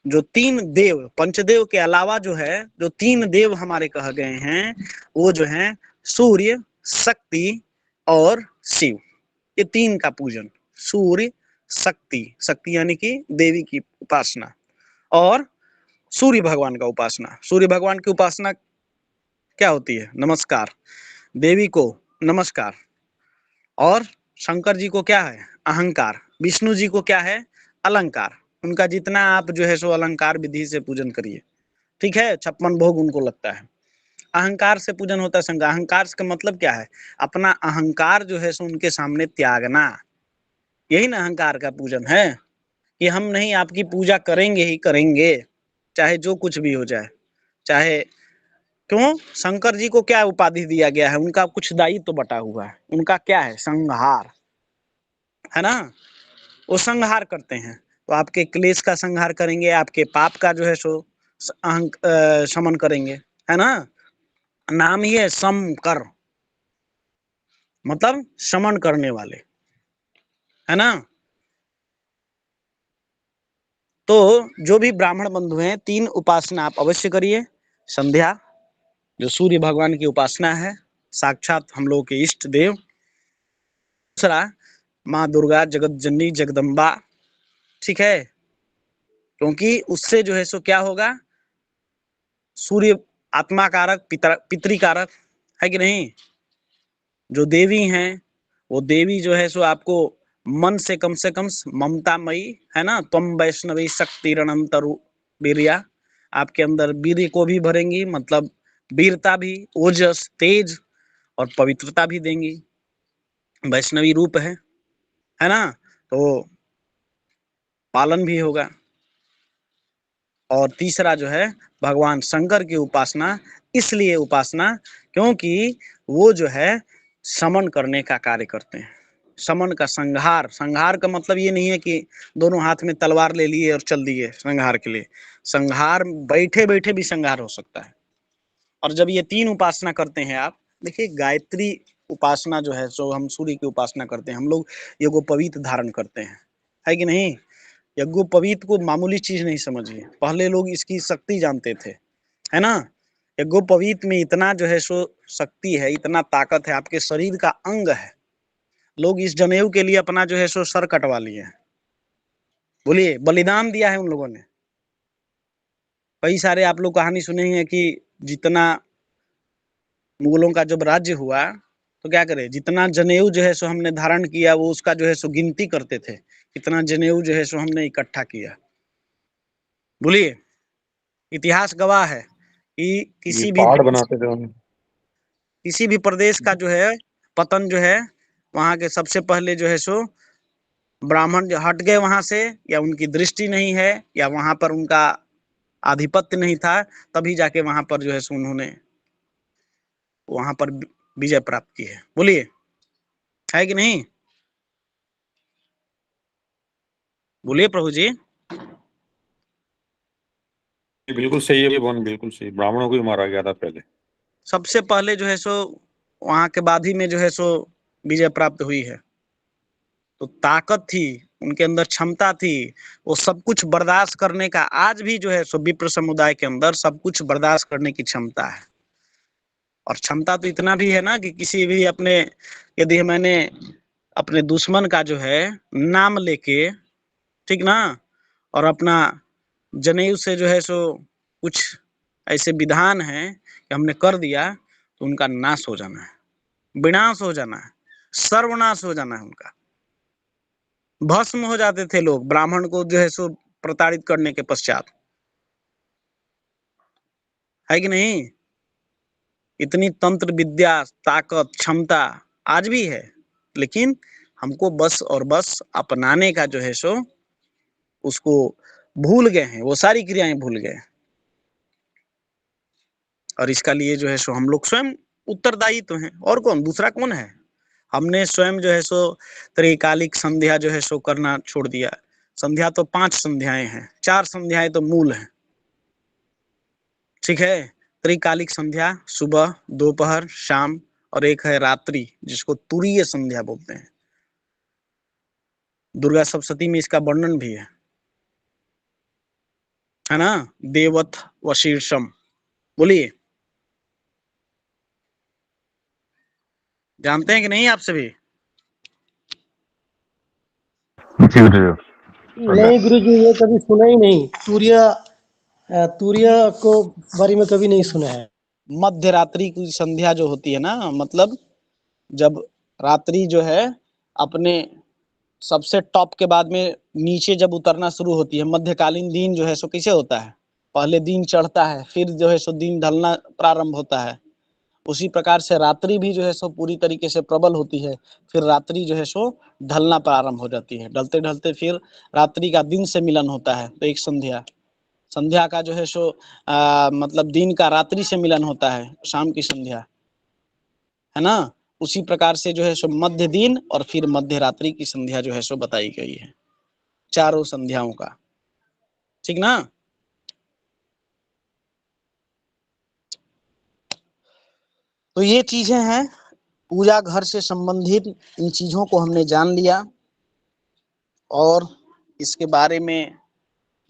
जो 3 देव, पंचदेव के अलावा जो है जो 3 देव हमारे कहे गए हैं, वो जो है सूर्य, शक्ति और शिव, ये 3 का पूजन, सूर्य, शक्ति, शक्ति यानी कि देवी की उपासना, और सूर्य भगवान का उपासना। सूर्य भगवान की उपासना क्या होती है, नमस्कार, देवी को नमस्कार, और शंकर जी को क्या है, अहंकार, विष्णु जी को क्या है, अलंकार। उनका जितना आप जो है सो अलंकार विधि से पूजन करिए, ठीक है। 56 भोग उनको लगता है। अहंकार से पूजन होता है शंकर। अहंकार का मतलब क्या है, अपना अहंकार जो है सो उनके सामने त्यागना, यही ना अहंकार का पूजन है, कि हम नहीं आपकी पूजा करेंगे ही करेंगे, चाहे जो कुछ भी हो जाए। चाहे क्यों, शंकर जी को क्या उपाधि दिया गया है, उनका कुछ दायित्व तो बटा हुआ है, उनका क्या है, संहार, है ना, वो संहार करते हैं। तो आपके क्लेश का संहार करेंगे, आपके पाप का जो है सो शमन करेंगे, है ना। नाम ही है समकर, मतलब शमन करने वाले, है ना। तो जो भी ब्राह्मण बंधु हैं, 3 उपासना आप अवश्य करिए। संध्या जो सूर्य भगवान की उपासना है, साक्षात हम लोगों के इष्ट देव। दूसरा माँ दुर्गा, जगत जननी, जगदम्बा, ठीक है, क्योंकि उससे जो है सो क्या होगा, सूर्य आत्मा कारक, पितृकारक, है कि नहीं। जो देवी हैं, वो देवी जो है सो आपको मन से कम ममतामयी, है ना। त्वम वैष्णवी शक्ति रणंतरु वीर्या, आपके अंदर वीर्य को भी भरेंगी, मतलब वीरता भी, ओजस, तेज और पवित्रता भी देंगी, वैष्णवी रूप है ना। तो पालन भी होगा। और तीसरा जो है भगवान शंकर की उपासना, इसलिए उपासना क्योंकि वो जो है शमन करने का कार्य करते हैं, समन का संहार। संहार का मतलब ये नहीं है कि दोनों हाथ में तलवार ले लिए और चल दिए संहार के लिए। संहार बैठे बैठे भी संहार हो सकता है। और जब ये तीन उपासना करते हैं आप, देखिए गायत्री उपासना जो है सो हम सूर्य की उपासना करते हैं, हम लोग यज्ञोपवीत धारण करते हैं, है कि नहीं। यज्ञोपवीत को मामूली चीज नहीं समझिए, पहले लोग इसकी शक्ति जानते थे, है ना। यज्ञोपवीत में इतना जो है सो शक्ति है, इतना ताकत है, आपके शरीर का अंग है। लोग इस जनेऊ के लिए अपना जो है सो सर कटवा लिए हैं, बोलिए बलिदान दिया है उन लोगों ने। कई सारे आप लोग कहानी सुने हैं कि जितना मुगलों का जब राज्य हुआ तो क्या करे, जितना जनेऊ जो है सो हमने धारण किया वो उसका जो है सो गिनती करते थे, कितना जनेऊ जो है सो हमने इकट्ठा किया। बोलिए, इतिहास गवाह है कि ये पहाड़ बनाते थे हम। किसी भी प्रदेश का जो है पतन जो है, वहां के सबसे पहले जो है सो ब्राह्मण जो हट गए वहां से, या उनकी दृष्टि नहीं है, या वहां पर उनका आधिपत्य नहीं था, तभी जाके वहां पर जो है सो उन्होंने वहां पर विजय प्राप्त की है। बोलिए, है कि नहीं, बोलिए प्रभु जी। ये बिल्कुल सही है, ये बोन बिल्कुल सही। ब्राह्मणों को ही मारा गया था पहले। सबसे पहले जो है सो वहां के बाद ही में जो है सो विजय प्राप्त हुई है। तो ताकत थी उनके अंदर, क्षमता थी, वो सब कुछ बर्दाश्त करने का। आज भी जो है सो विप्र समुदाय के अंदर सब कुछ बर्दाश्त करने की क्षमता है। और क्षमता तो इतना भी है ना कि किसी भी अपने, यदि मैंने अपने दुश्मन का जो है नाम लेके, ठीक ना, और अपना जनेऊ से जो है सो कुछ ऐसे विधान है कि हमने कर दिया, तो उनका नाश हो जाना है, विनाश हो जाना है, सर्वनाश हो जाना है उनका। भस्म हो जाते थे लोग ब्राह्मण को जो है सो प्रताड़ित करने के पश्चात, है कि नहीं। इतनी तंत्र विद्या, ताकत, क्षमता आज भी है, लेकिन हमको बस और बस अपनाने का जो है सो उसको भूल गए हैं, वो सारी क्रियाएं भूल गए। और इसका लिए जो है सो हम लोग स्वयं उत्तरदायी तो हैं, और कौन, दूसरा कौन है। हमने स्वयं जो है सो त्रिकालिक संध्या जो है सो करना छोड़ दिया। संध्या तो 5 संध्याएं हैं, 4 संध्याएं तो मूल हैं, ठीक है। त्रिकालिक संध्या सुबह, दोपहर, शाम, और एक है रात्रि, जिसको तुरीय संध्या बोलते हैं। दुर्गा सप्तशती में इसका वर्णन भी है ना, देवथ व शीर्षम। बोलिए, जानते हैं कि नहीं आप सभी। जी गुरुदेव। नहीं गुरुजी, ये कभी सुना ही नहीं। तूर्य को बारे में कभी नहीं सुना है। मध्य रात्रि की संध्या जो होती है ना, मतलब जब रात्रि जो है अपने सबसे टॉप के बाद में नीचे जब उतरना शुरू होती है, मध्यकालीन दिन जो है सो कैसे होता है, पहले दिन चढ़ता है, फिर जो है सो दिन ढलना प्रारंभ होता है। उसी प्रकार से रात्रि भी जो है सो पूरी तरीके से प्रबल होती है, फिर रात्रि जो है सो ढलना प्रारंभ हो जाती है। ढलते ढलते फिर रात्रि का दिन से मिलन होता है, तो एक संध्या, संध्या का जो है सो मतलब दिन का रात्रि से मिलन होता है, शाम की संध्या, है ना। उसी प्रकार से जो है सो मध्य दिन और फिर मध्य रात्रि की संध्या जो है सो बताई गई है, चारों संध्याओं का, ठीक ना। तो ये चीजें हैं पूजा घर से संबंधित, इन चीजों को हमने जान लिया, और इसके बारे में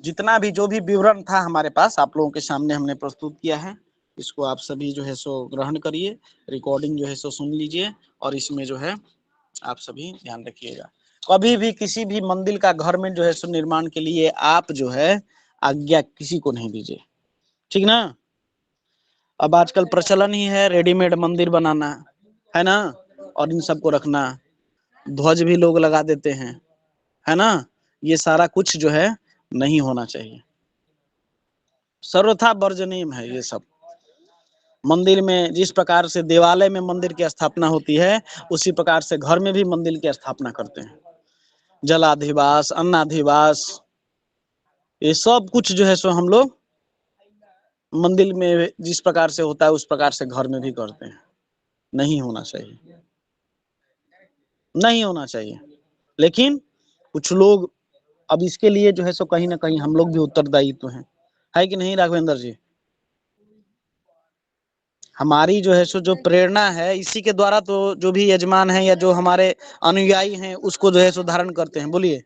जितना भी जो भी विवरण था हमारे पास आप लोगों के सामने हमने प्रस्तुत किया है। इसको आप सभी जो है सो ग्रहण करिए, रिकॉर्डिंग जो है सो सुन लीजिए, और इसमें जो है आप सभी ध्यान रखिएगा। कभी भी किसी भी मंदिर का घर में जो है सो निर्माण के लिए आप जो है आज्ञा किसी को नहीं दीजिए, ठीक ना। अब आजकल प्रचलन ही है रेडीमेड मंदिर बनाना, है ना, और इन सबको रखना, ध्वज भी लोग लगा देते हैं, है ना। ये सारा कुछ जो है नहीं होना चाहिए, सर्वथा वर्जनीय है ये सब। मंदिर में जिस प्रकार से देवालय में मंदिर की स्थापना होती है, उसी प्रकार से घर में भी मंदिर की स्थापना करते हैं। जलाधिवास, अन्नाधिवास, ये सब कुछ जो है सो हम लोग मंदिर में जिस प्रकार से होता है उस प्रकार से घर में भी करते हैं, नहीं होना चाहिए। नहीं होना चाहिए। लेकिन कुछ लोग अब इसके लिए जो है सो कहीं ना कहीं हम लोग भी उत्तरदायी तो हैं, है कि नहीं राघवेंद्र जी? हमारी जो है सो जो प्रेरणा है इसी के द्वारा तो जो भी यजमान है या जो हमारे अनुयायी हैं उसको जो है सो धारण करते हैं। बोलिए।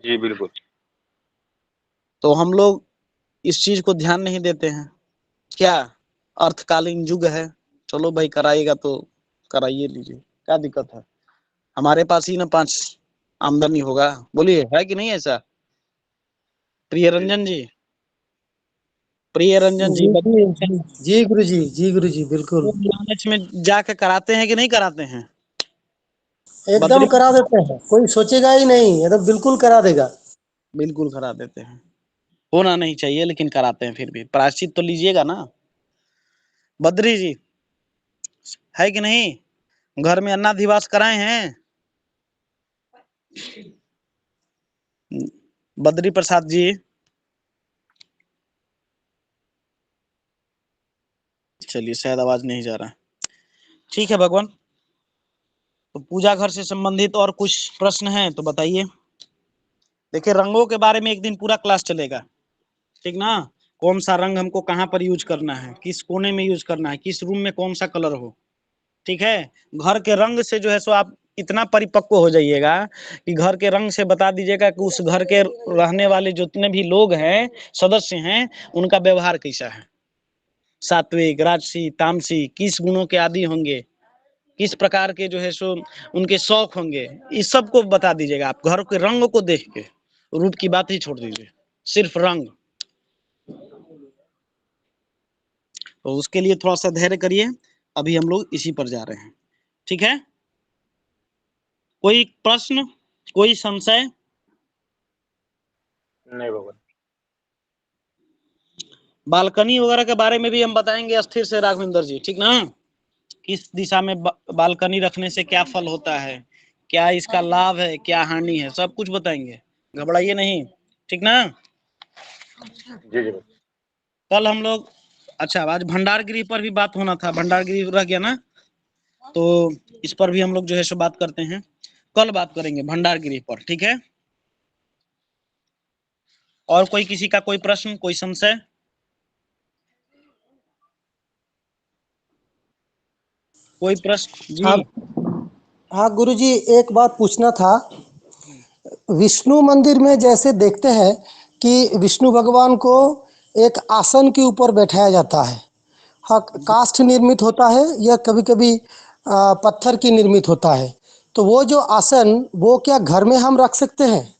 जी बिल्कुल। तो हम लोग इस चीज को ध्यान नहीं देते हैं। क्या अर्थकालीन युग है, चलो भाई कराइएगा तो कराइए लीजिए, क्या दिक्कत है? हमारे पास ही ना 5 आमदनी होगा। बोलिए, है कि नहीं ऐसा? प्रिय रंजन जी, प्रिय रंजन जी, जी जी बताइए, जी जी गुरुजी, जी गुरुजी, बिल्कुल वो लालच में जाके कराते हैं कि नहीं कराते हैं? एकदम बद्री करा देते हैं, कोई सोचेगा ही नहीं, ये तो बिल्कुल करा देगा। बिल्कुल करा देते हैं। होना नहीं चाहिए लेकिन कराते हैं, फिर भी प्रायश्चित तो लीजिएगा ना। बद्री जी, है कि नहीं? घर में अन्नाधिवास कराए हैं? बद्री प्रसाद जी, चलिए शायद आवाज नहीं जा रहा। ठीक है भगवान, तो पूजा घर से संबंधित और कुछ प्रश्न हैं तो बताइए। देखिए, रंगों के बारे में एक दिन पूरा क्लास चलेगा, ठीक ना? कौन सा रंग हमको कहाँ पर यूज करना है, किस कोने में यूज करना है, किस रूम में कौन सा कलर हो, ठीक है? घर के रंग से जो है सो आप इतना परिपक्व हो जाइएगा कि घर के रंग से बता दीजिएगा कि उस घर के रहने वाले जितने भी लोग हैं, सदस्य हैं, उनका व्यवहार कैसा है, सात्विक, राजसी, तामसी, किस गुणों के आदि होंगे, किस प्रकार के जो है सो उनके शौक होंगे, इस सब को बता दीजिएगा आप घर के रंग को देख के। रूप की बात ही छोड़ दीजिए, सिर्फ रंग। तो उसके लिए थोड़ा सा धैर्य करिए, अभी हम लोग इसी पर जा रहे हैं, ठीक है? कोई प्रश्न, कोई संशय? नहीं भगवान। बालकनी वगैरह के बारे में भी हम बताएंगे स्थिर से राघवेंद्र जी, ठीक ना? किस दिशा में बालकनी रखने से क्या फल होता है, क्या इसका लाभ है, क्या हानि है, सब कुछ बताएंगे, घबराइए नहीं, ठीक ना? जी जी। कल हम लोग, अच्छा आज भंडारगिरी पर भी बात होना था, भंडारगिरी रह गया ना, तो इस पर भी हम लोग जो है सो बात करते हैं, कल बात करेंगे भंडारगिरी पर, ठीक है? और कोई किसी का कोई प्रश्न, कोई संशय? कोई प्रश्न जी? हाँ हाँ गुरुजी, एक बात पूछना था। विष्णु मंदिर में जैसे देखते हैं कि विष्णु भगवान को एक आसन के ऊपर बैठाया जाता है। हाँ, काष्ठ निर्मित होता है या कभी कभी पत्थर की निर्मित होता है। तो वो जो आसन, वो क्या घर में हम रख सकते हैं?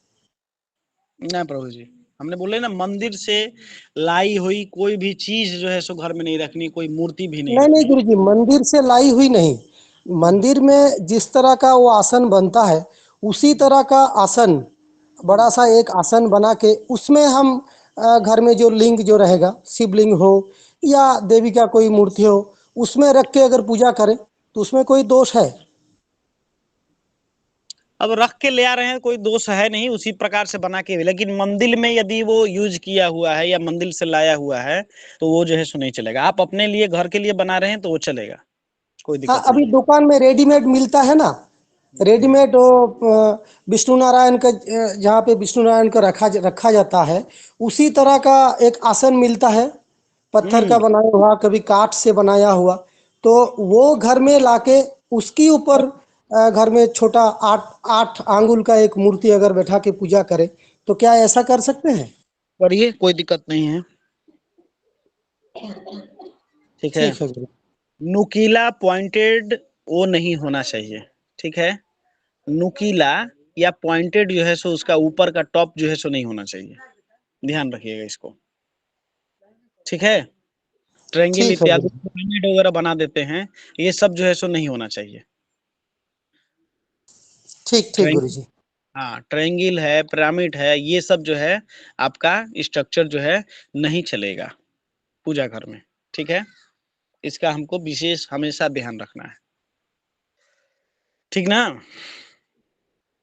ना प्रभु जी, हमने बोले ना, मंदिर से लाई हुई कोई भी चीज जो है सो घर में नहीं रखनी, कोई मूर्ति भी नहीं नहीं नहीं रखनी। गुरुजी, मंदिर से लाई हुई नहीं। मंदिर में जिस तरह का वो आसन बनता है, उसी तरह का आसन, बड़ा सा एक आसन बना के उसमें हम घर में जो लिंग जो रहेगा, शिवलिंग हो या देवी का कोई मूर्ति हो, उसमें रख के अगर पूजा करें तो उसमें कोई दोष है? अब रख के ले आ रहे हैं, कोई दोष है नहीं, उसी प्रकार से बना के। लेकिन मंदिर में यदि वो यूज किया हुआ है या मंदिर से लाया हुआ है तो वो जो है सो नहीं चलेगा। आप अपने लिए घर के लिए बना रहे हैं तो वो चलेगा, कोई हाँ, दिक्कत अभी नहीं है। दुकान में रेडीमेड मिलता है ना, रेडीमेड वो विष्णु नारायण का, जहाँ पे विष्णु नारायण का रखा जाता है, उसी तरह का एक आसन मिलता है, पत्थर का बनाया हुआ, कभी काठ से बनाया हुआ। तो वो घर में लाके उसके ऊपर घर में छोटा 8 8 आंगुल का एक मूर्ति अगर बैठा के पूजा करे, तो क्या ऐसा कर सकते हैं? करिए, कोई दिक्कत नहीं है, ठीक है? ठीक है गुरु। नुकीला पॉइंटेड वो नहीं होना चाहिए, ठीक है? नुकीला या पॉइंटेड जो है सो उसका ऊपर का टॉप जो है सो नहीं होना चाहिए, ध्यान रखिएगा इसको, ठीक है? ट्रायंगल ठीक है इत्यादि गुरु। पिरामिड वगैरह बना देते हैं, ये सब जो है सो नहीं होना चाहिए। ठीक ठीक गुरु ट्रायंगल, जी। हाँ ट्रायंगल है, पिरामिड है, ये सब जो है आपका स्ट्रक्चर जो है नहीं चलेगा पूजा घर में, ठीक है? इसका हमको विशेष हमेशा ध्यान रखना है, ठीक ना?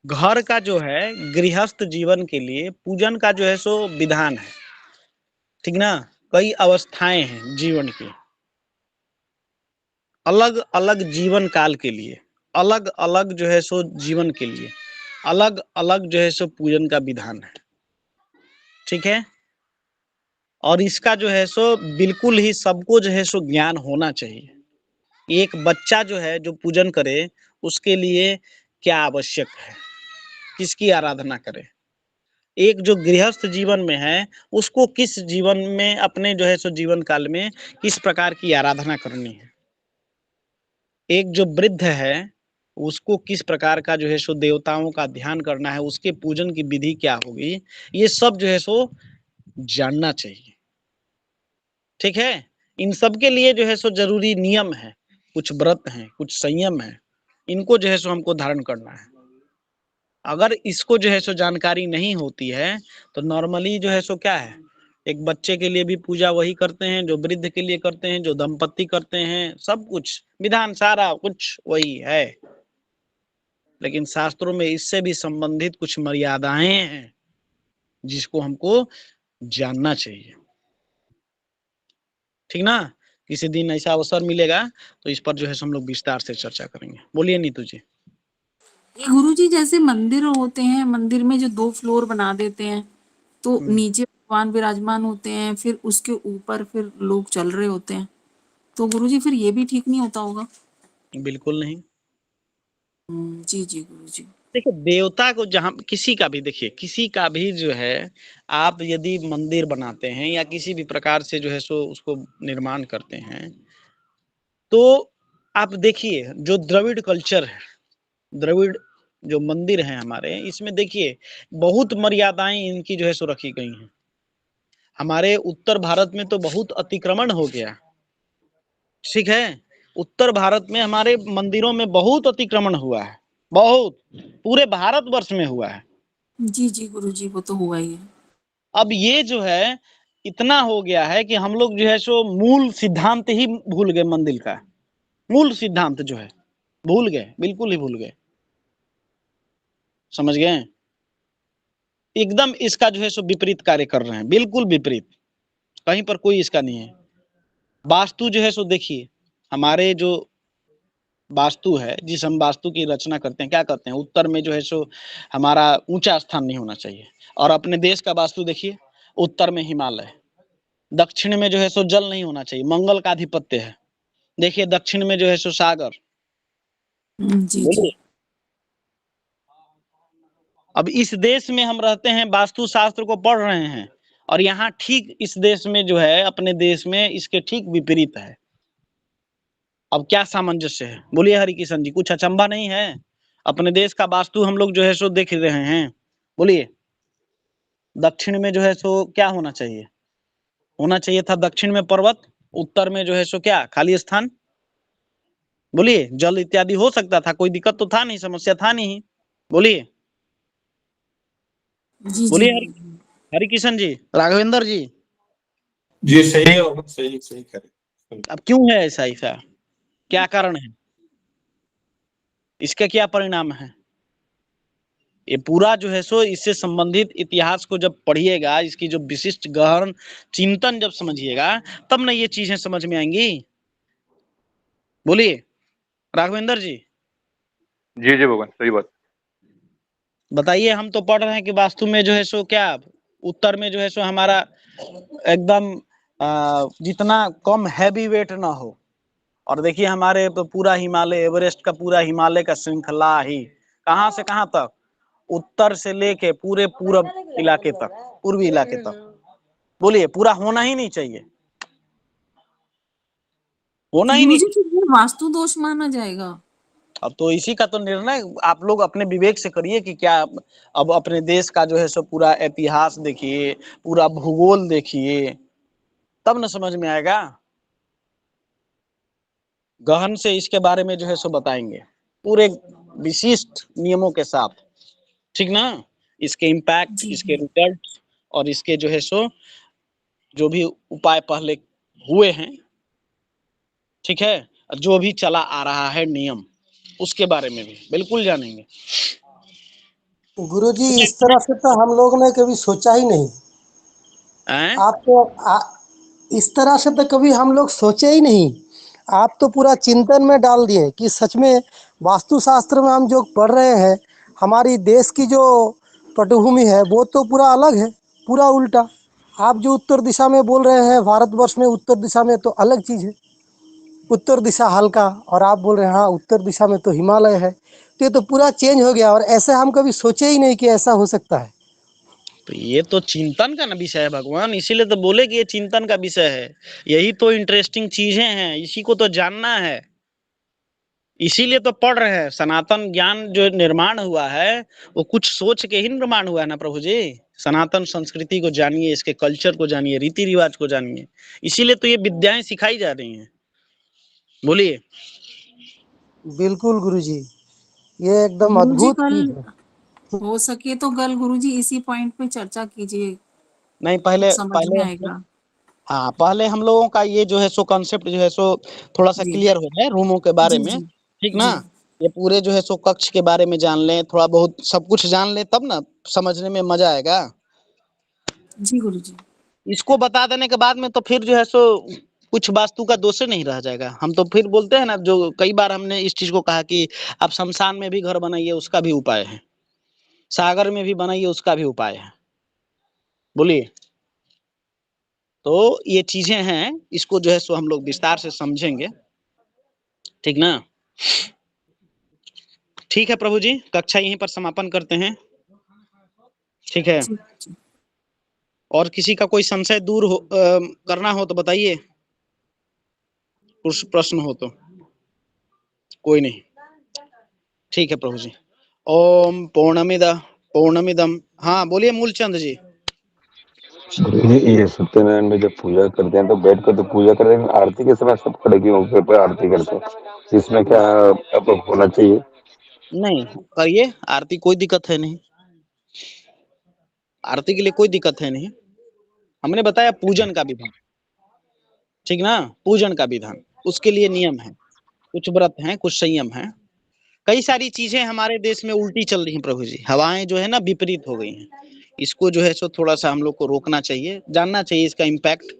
घर का जो है गृहस्थ जीवन के लिए पूजन का जो है सो विधान है, ठीक ना? कई अवस्थाएं हैं जीवन की, अलग अलग जीवन काल के लिए अलग अलग जो है सो जीवन के लिए अलग अलग जो है सो पूजन का विधान है, ठीक है। और इसका जो है सो बिल्कुल ही सबको जो है सो ज्ञान होना चाहिए। एक बच्चा जो है जो पूजन करे उसके लिए क्या आवश्यक है, किसकी आराधना करे। एक जो गृहस्थ जीवन में है उसको किस जीवन में अपने जो है सो जीवन काल में किस प्रकार की आराधना करनी है। एक जो वृद्ध है उसको किस प्रकार का जो है सो देवताओं का ध्यान करना है, उसके पूजन की विधि क्या होगी, ये सब जो है सो जानना चाहिए, ठीक है। इन सब के लिए जो है सो जरूरी नियम है, कुछ व्रत हैं, कुछ संयम है, इनको जो है सो हमको धारण करना है। अगर इसको जो है सो जानकारी नहीं होती है तो नॉर्मली जो है सो क्या है, एक बच्चे के लिए भी पूजा वही करते हैं जो वृद्ध के लिए करते हैं, जो दंपति करते हैं, सब कुछ विधान सारा कुछ वही है। लेकिन शास्त्रों में इससे भी संबंधित कुछ मर्यादाएं हैं जिसको हमको जानना चाहिए, ठीक ना। किसी दिन ऐसा अवसर मिलेगा तो इस पर जो है सो हम लोग विस्तार से चर्चा करेंगे। बोलिए नीतू जी। ये गुरुजी जैसे मंदिर होते हैं, मंदिर में जो 2 फ्लोर बना देते हैं, तो नीचे भगवान विराजमान होते हैं, फिर उसके ऊपर फिर लोग चल रहे होते हैं, तो गुरुजी फिर ये भी ठीक नहीं होता होगा? बिल्कुल नहीं। जी जी गुरुजी। देखिए देवता को जहां किसी का भी, देखिए किसी का भी जो है आप यदि मंदिर बनाते हैं या किसी भी प्रकार से जो है सो उसको निर्माण करते हैं, तो आप देखिए जो द्रविड़ कल्चर है, द्रविड़ जो मंदिर है हमारे, इसमें देखिए बहुत मर्यादाएं इनकी जो है सो रखी गई हैं। हमारे उत्तर भारत में तो बहुत अतिक्रमण हो गया, ठीक है। उत्तर भारत में हमारे मंदिरों में बहुत अतिक्रमण हुआ है, बहुत, पूरे भारतवर्ष में हुआ है। जी जी गुरुजी, वो तो हुआ ही है। अब ये जो है इतना हो गया है कि हम लोग जो है सो मूल सिद्धांत ही भूल गए, मंदिर का मूल सिद्धांत जो है भूल गए, बिल्कुल ही भूल गए, समझ गए। एकदम इसका जो है सो विपरीत कार्य कर रहे हैं, बिल्कुल विपरीत, कहीं पर कोई इसका नहीं है। वास्तु जो है सो देखिए, हमारे जो वास्तु है, जिस हम वास्तु की रचना करते हैं, क्या करते हैं, उत्तर में जो है सो हमारा ऊंचा स्थान नहीं होना चाहिए। और अपने देश का वास्तु देखिए, उत्तर में हिमालय, दक्षिण में जो है सो जल नहीं होना चाहिए, मंगल का आधिपत्य है। देखिए दक्षिण में जो है सो सागर। जी जी। अब इस देश में हम रहते हैं, वास्तु शास्त्र को पढ़ रहे हैं, और यहाँ ठीक इस देश में जो है, अपने देश में इसके ठीक विपरीत है। अब क्या सामंजस्य है, बोलिए हरि किशन जी, कुछ अचंभा नहीं है। अपने देश का वास्तु हम लोग जो है सो देख रहे हैं, बोलिए। दक्षिण में जो है सो क्या होना चाहिए, होना चाहिए था दक्षिण में पर्वत, उत्तर में जो है सो क्या खाली स्थान, बोलिए। जल इत्यादि हो सकता था, कोई दिक्कत तो था नहीं, समस्या था नहीं, बोलिए। जी बोलिए जी। हरि किशन जी, राघवेंद्र जी। जी सही है, और सही सही करे। अब क्यों है ऐसा, क्या कारण है, इसका क्या परिणाम है? ये पूरा जो है सो इससे संबंधित इतिहास को जब पढ़िएगा, इसकी जो विशिष्ट गहन चिंतन जब समझिएगा, तब ना ये चीजें समझ में आएंगी। बोलिए राघवेंद्र जी। जी जी भगवान, सही बात। बताइए, हम तो पढ़ रहे हैं कि वास्तु में जो है सो क्या, उत्तर में जो है सो हमारा एकदम जितना कम हैवी वेट ना हो। और देखिए हमारे तो पूरा हिमालय, एवरेस्ट का पूरा हिमालय का श्रृंखला ही कहां से कहां तक, उत्तर से लेके पूरे पूरब इलाके तक, पूर्वी इलाके तक, बोलिए। पूरा होना ही नहीं चाहिए, होना ही नहीं। गुरुजी फिर ये वास्तु दोष माना जाएगा? अब तो इसी का तो निर्णय आप लोग अपने विवेक से करिए कि क्या। अब अपने देश का जो है सो पूरा इतिहास देखिए, पूरा भूगोल देखिए, तब न समझ में आएगा। गहन से इसके बारे में जो है सो बताएंगे, पूरे विशिष्ट नियमों के साथ, ठीक ना। इसके इम्पैक्ट, इसके रिजल्ट, और इसके जो है सो जो भी उपाय पहले हुए हैं, ठीक है, जो भी चला आ रहा है नियम, उसके बारे में भी बिल्कुल जानेंगे। गुरुजी इस तरह से तो हम लोग ने कभी सोचा ही नहीं। हैं? आप तो इस तरह से तो कभी हम लोग सोचे ही नहीं। आप तो पूरा चिंतन में डाल दिए कि सच में वास्तुशास्त्र में हम जो पढ़ रहे हैं, हमारी देश की जो पटभूमि है वो तो पूरा अलग है, पूरा उल्टा। आप जो उत्तर दिशा में बोल रहे हैं, भारतवर्ष में उत्तर दिशा में तो अलग चीज़ है, उत्तर दिशा हल्का, और आप बोल रहे हैं हाँ उत्तर दिशा में तो हिमालय है। तो ये तो पूरा चेंज हो गया, और ऐसे हम कभी सोचे ही नहीं कि ऐसा हो सकता है। तो ये तो चिंतन का ना विषय है भगवान, इसीलिए तो बोले कि ये चिंतन का विषय है। यही तो इंटरेस्टिंग चीजें हैं, इसी को तो जानना है, इसीलिए तो पढ़ रहे हैं। सनातन ज्ञान जो निर्माण हुआ है वो कुछ सोच के ही निर्माण हुआ है ना प्रभु जी। सनातन संस्कृति को जानिए, इसके कल्चर को जानिए, रीति रिवाज को जानिए, इसीलिए तो ये विद्याएं सिखाई जा रही हैं। बोलिए। बिल्कुल गुरुजी, ये एकदम गुरुजी अद्भुत कल चीज है। हो सके तो कल गुरुजी इसी पॉइंट पे चर्चा कीजिए, नहीं, कुछ पहले समझ में आएगा। हाँ, पहले हम लोगों का ये जो है सो कॉन्सेप्ट जो है सो थोड़ा सा जी क्लियर हो जाए रूमों के बारे जी में, जी ठीक ना। जी ये पूरे जो है सो कक्ष के बारे में जान लें, थोड़ा बहुत सब कुछ जान लें, तब ना समझने में मजा आएगा। जी गुरुजी। इसको बता देने के बाद में तो फिर जो है सो कुछ वास्तु का दोष नहीं रह जाएगा। हम तो फिर बोलते हैं ना, जो कई बार हमने इस चीज को कहा कि आप शमशान में भी घर बनाइए, उसका भी उपाय है, सागर में भी बनाइए, उसका भी उपाय है। बोलिए। तो ये चीजें हैं, इसको जो है सो हम लोग विस्तार से समझेंगे, ठीक ना। ठीक है प्रभु जी, कक्षा यहीं पर समापन करते हैं, ठीक है। जी जी और किसी का कोई संशय दूर करना हो तो बताइए, कुछ प्रश्न हो तो। कोई नहीं, ठीक है प्रभु जी। ओम पूर्णमिदम। हाँ बोलिए मूलचंद जी। ये सत्यनारायण में जब पूजा करते हैं तो बैठ कर तो पूजा करते हैं, आरती के समय सब खड़े के मौके पर आरती करते हैं, इसमें क्या अब होना चाहिए? नहीं करिए आरती, कोई दिक्कत है नहीं, आरती के लिए कोई दिक्कत है नहीं। हमने बताया पूजन का विधान, ठीक ना, पूजन का विधान, उसके लिए नियम है, कुछ व्रत हैं, कुछ संयम है। कई सारी चीजें हमारे देश में उल्टी चल रही हैं प्रभु जी, हवाएं जो है ना विपरीत हो गई हैं। इसको जो है सो थोड़ा सा हम लोग को रोकना चाहिए, जानना चाहिए इसका इम्पैक्ट,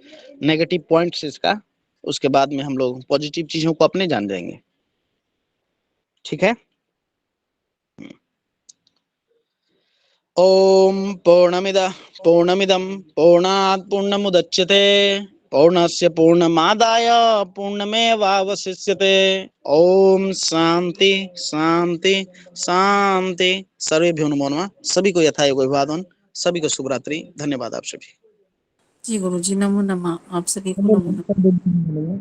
नेगेटिव पॉइंट्स इसका, उसके बाद में हम लोग पॉजिटिव चीजों को अपने जान जाएंगे, ठीक है। ओम पूर्णमिदं पूर्णात् पूर्णमुदच्यते पूर्णस्य पूर्णमादाय पूर्णमेवावशिष्यते। ओम शांति शांति शांति। सर्वेभ्यो नमो नमः। सभी को यथा योग्य अभिवादन, सभी को शुभ रात्रि। धन्यवाद आप सभी। जी गुरुजी, नमो नमः। आप सभी को नमो नमः।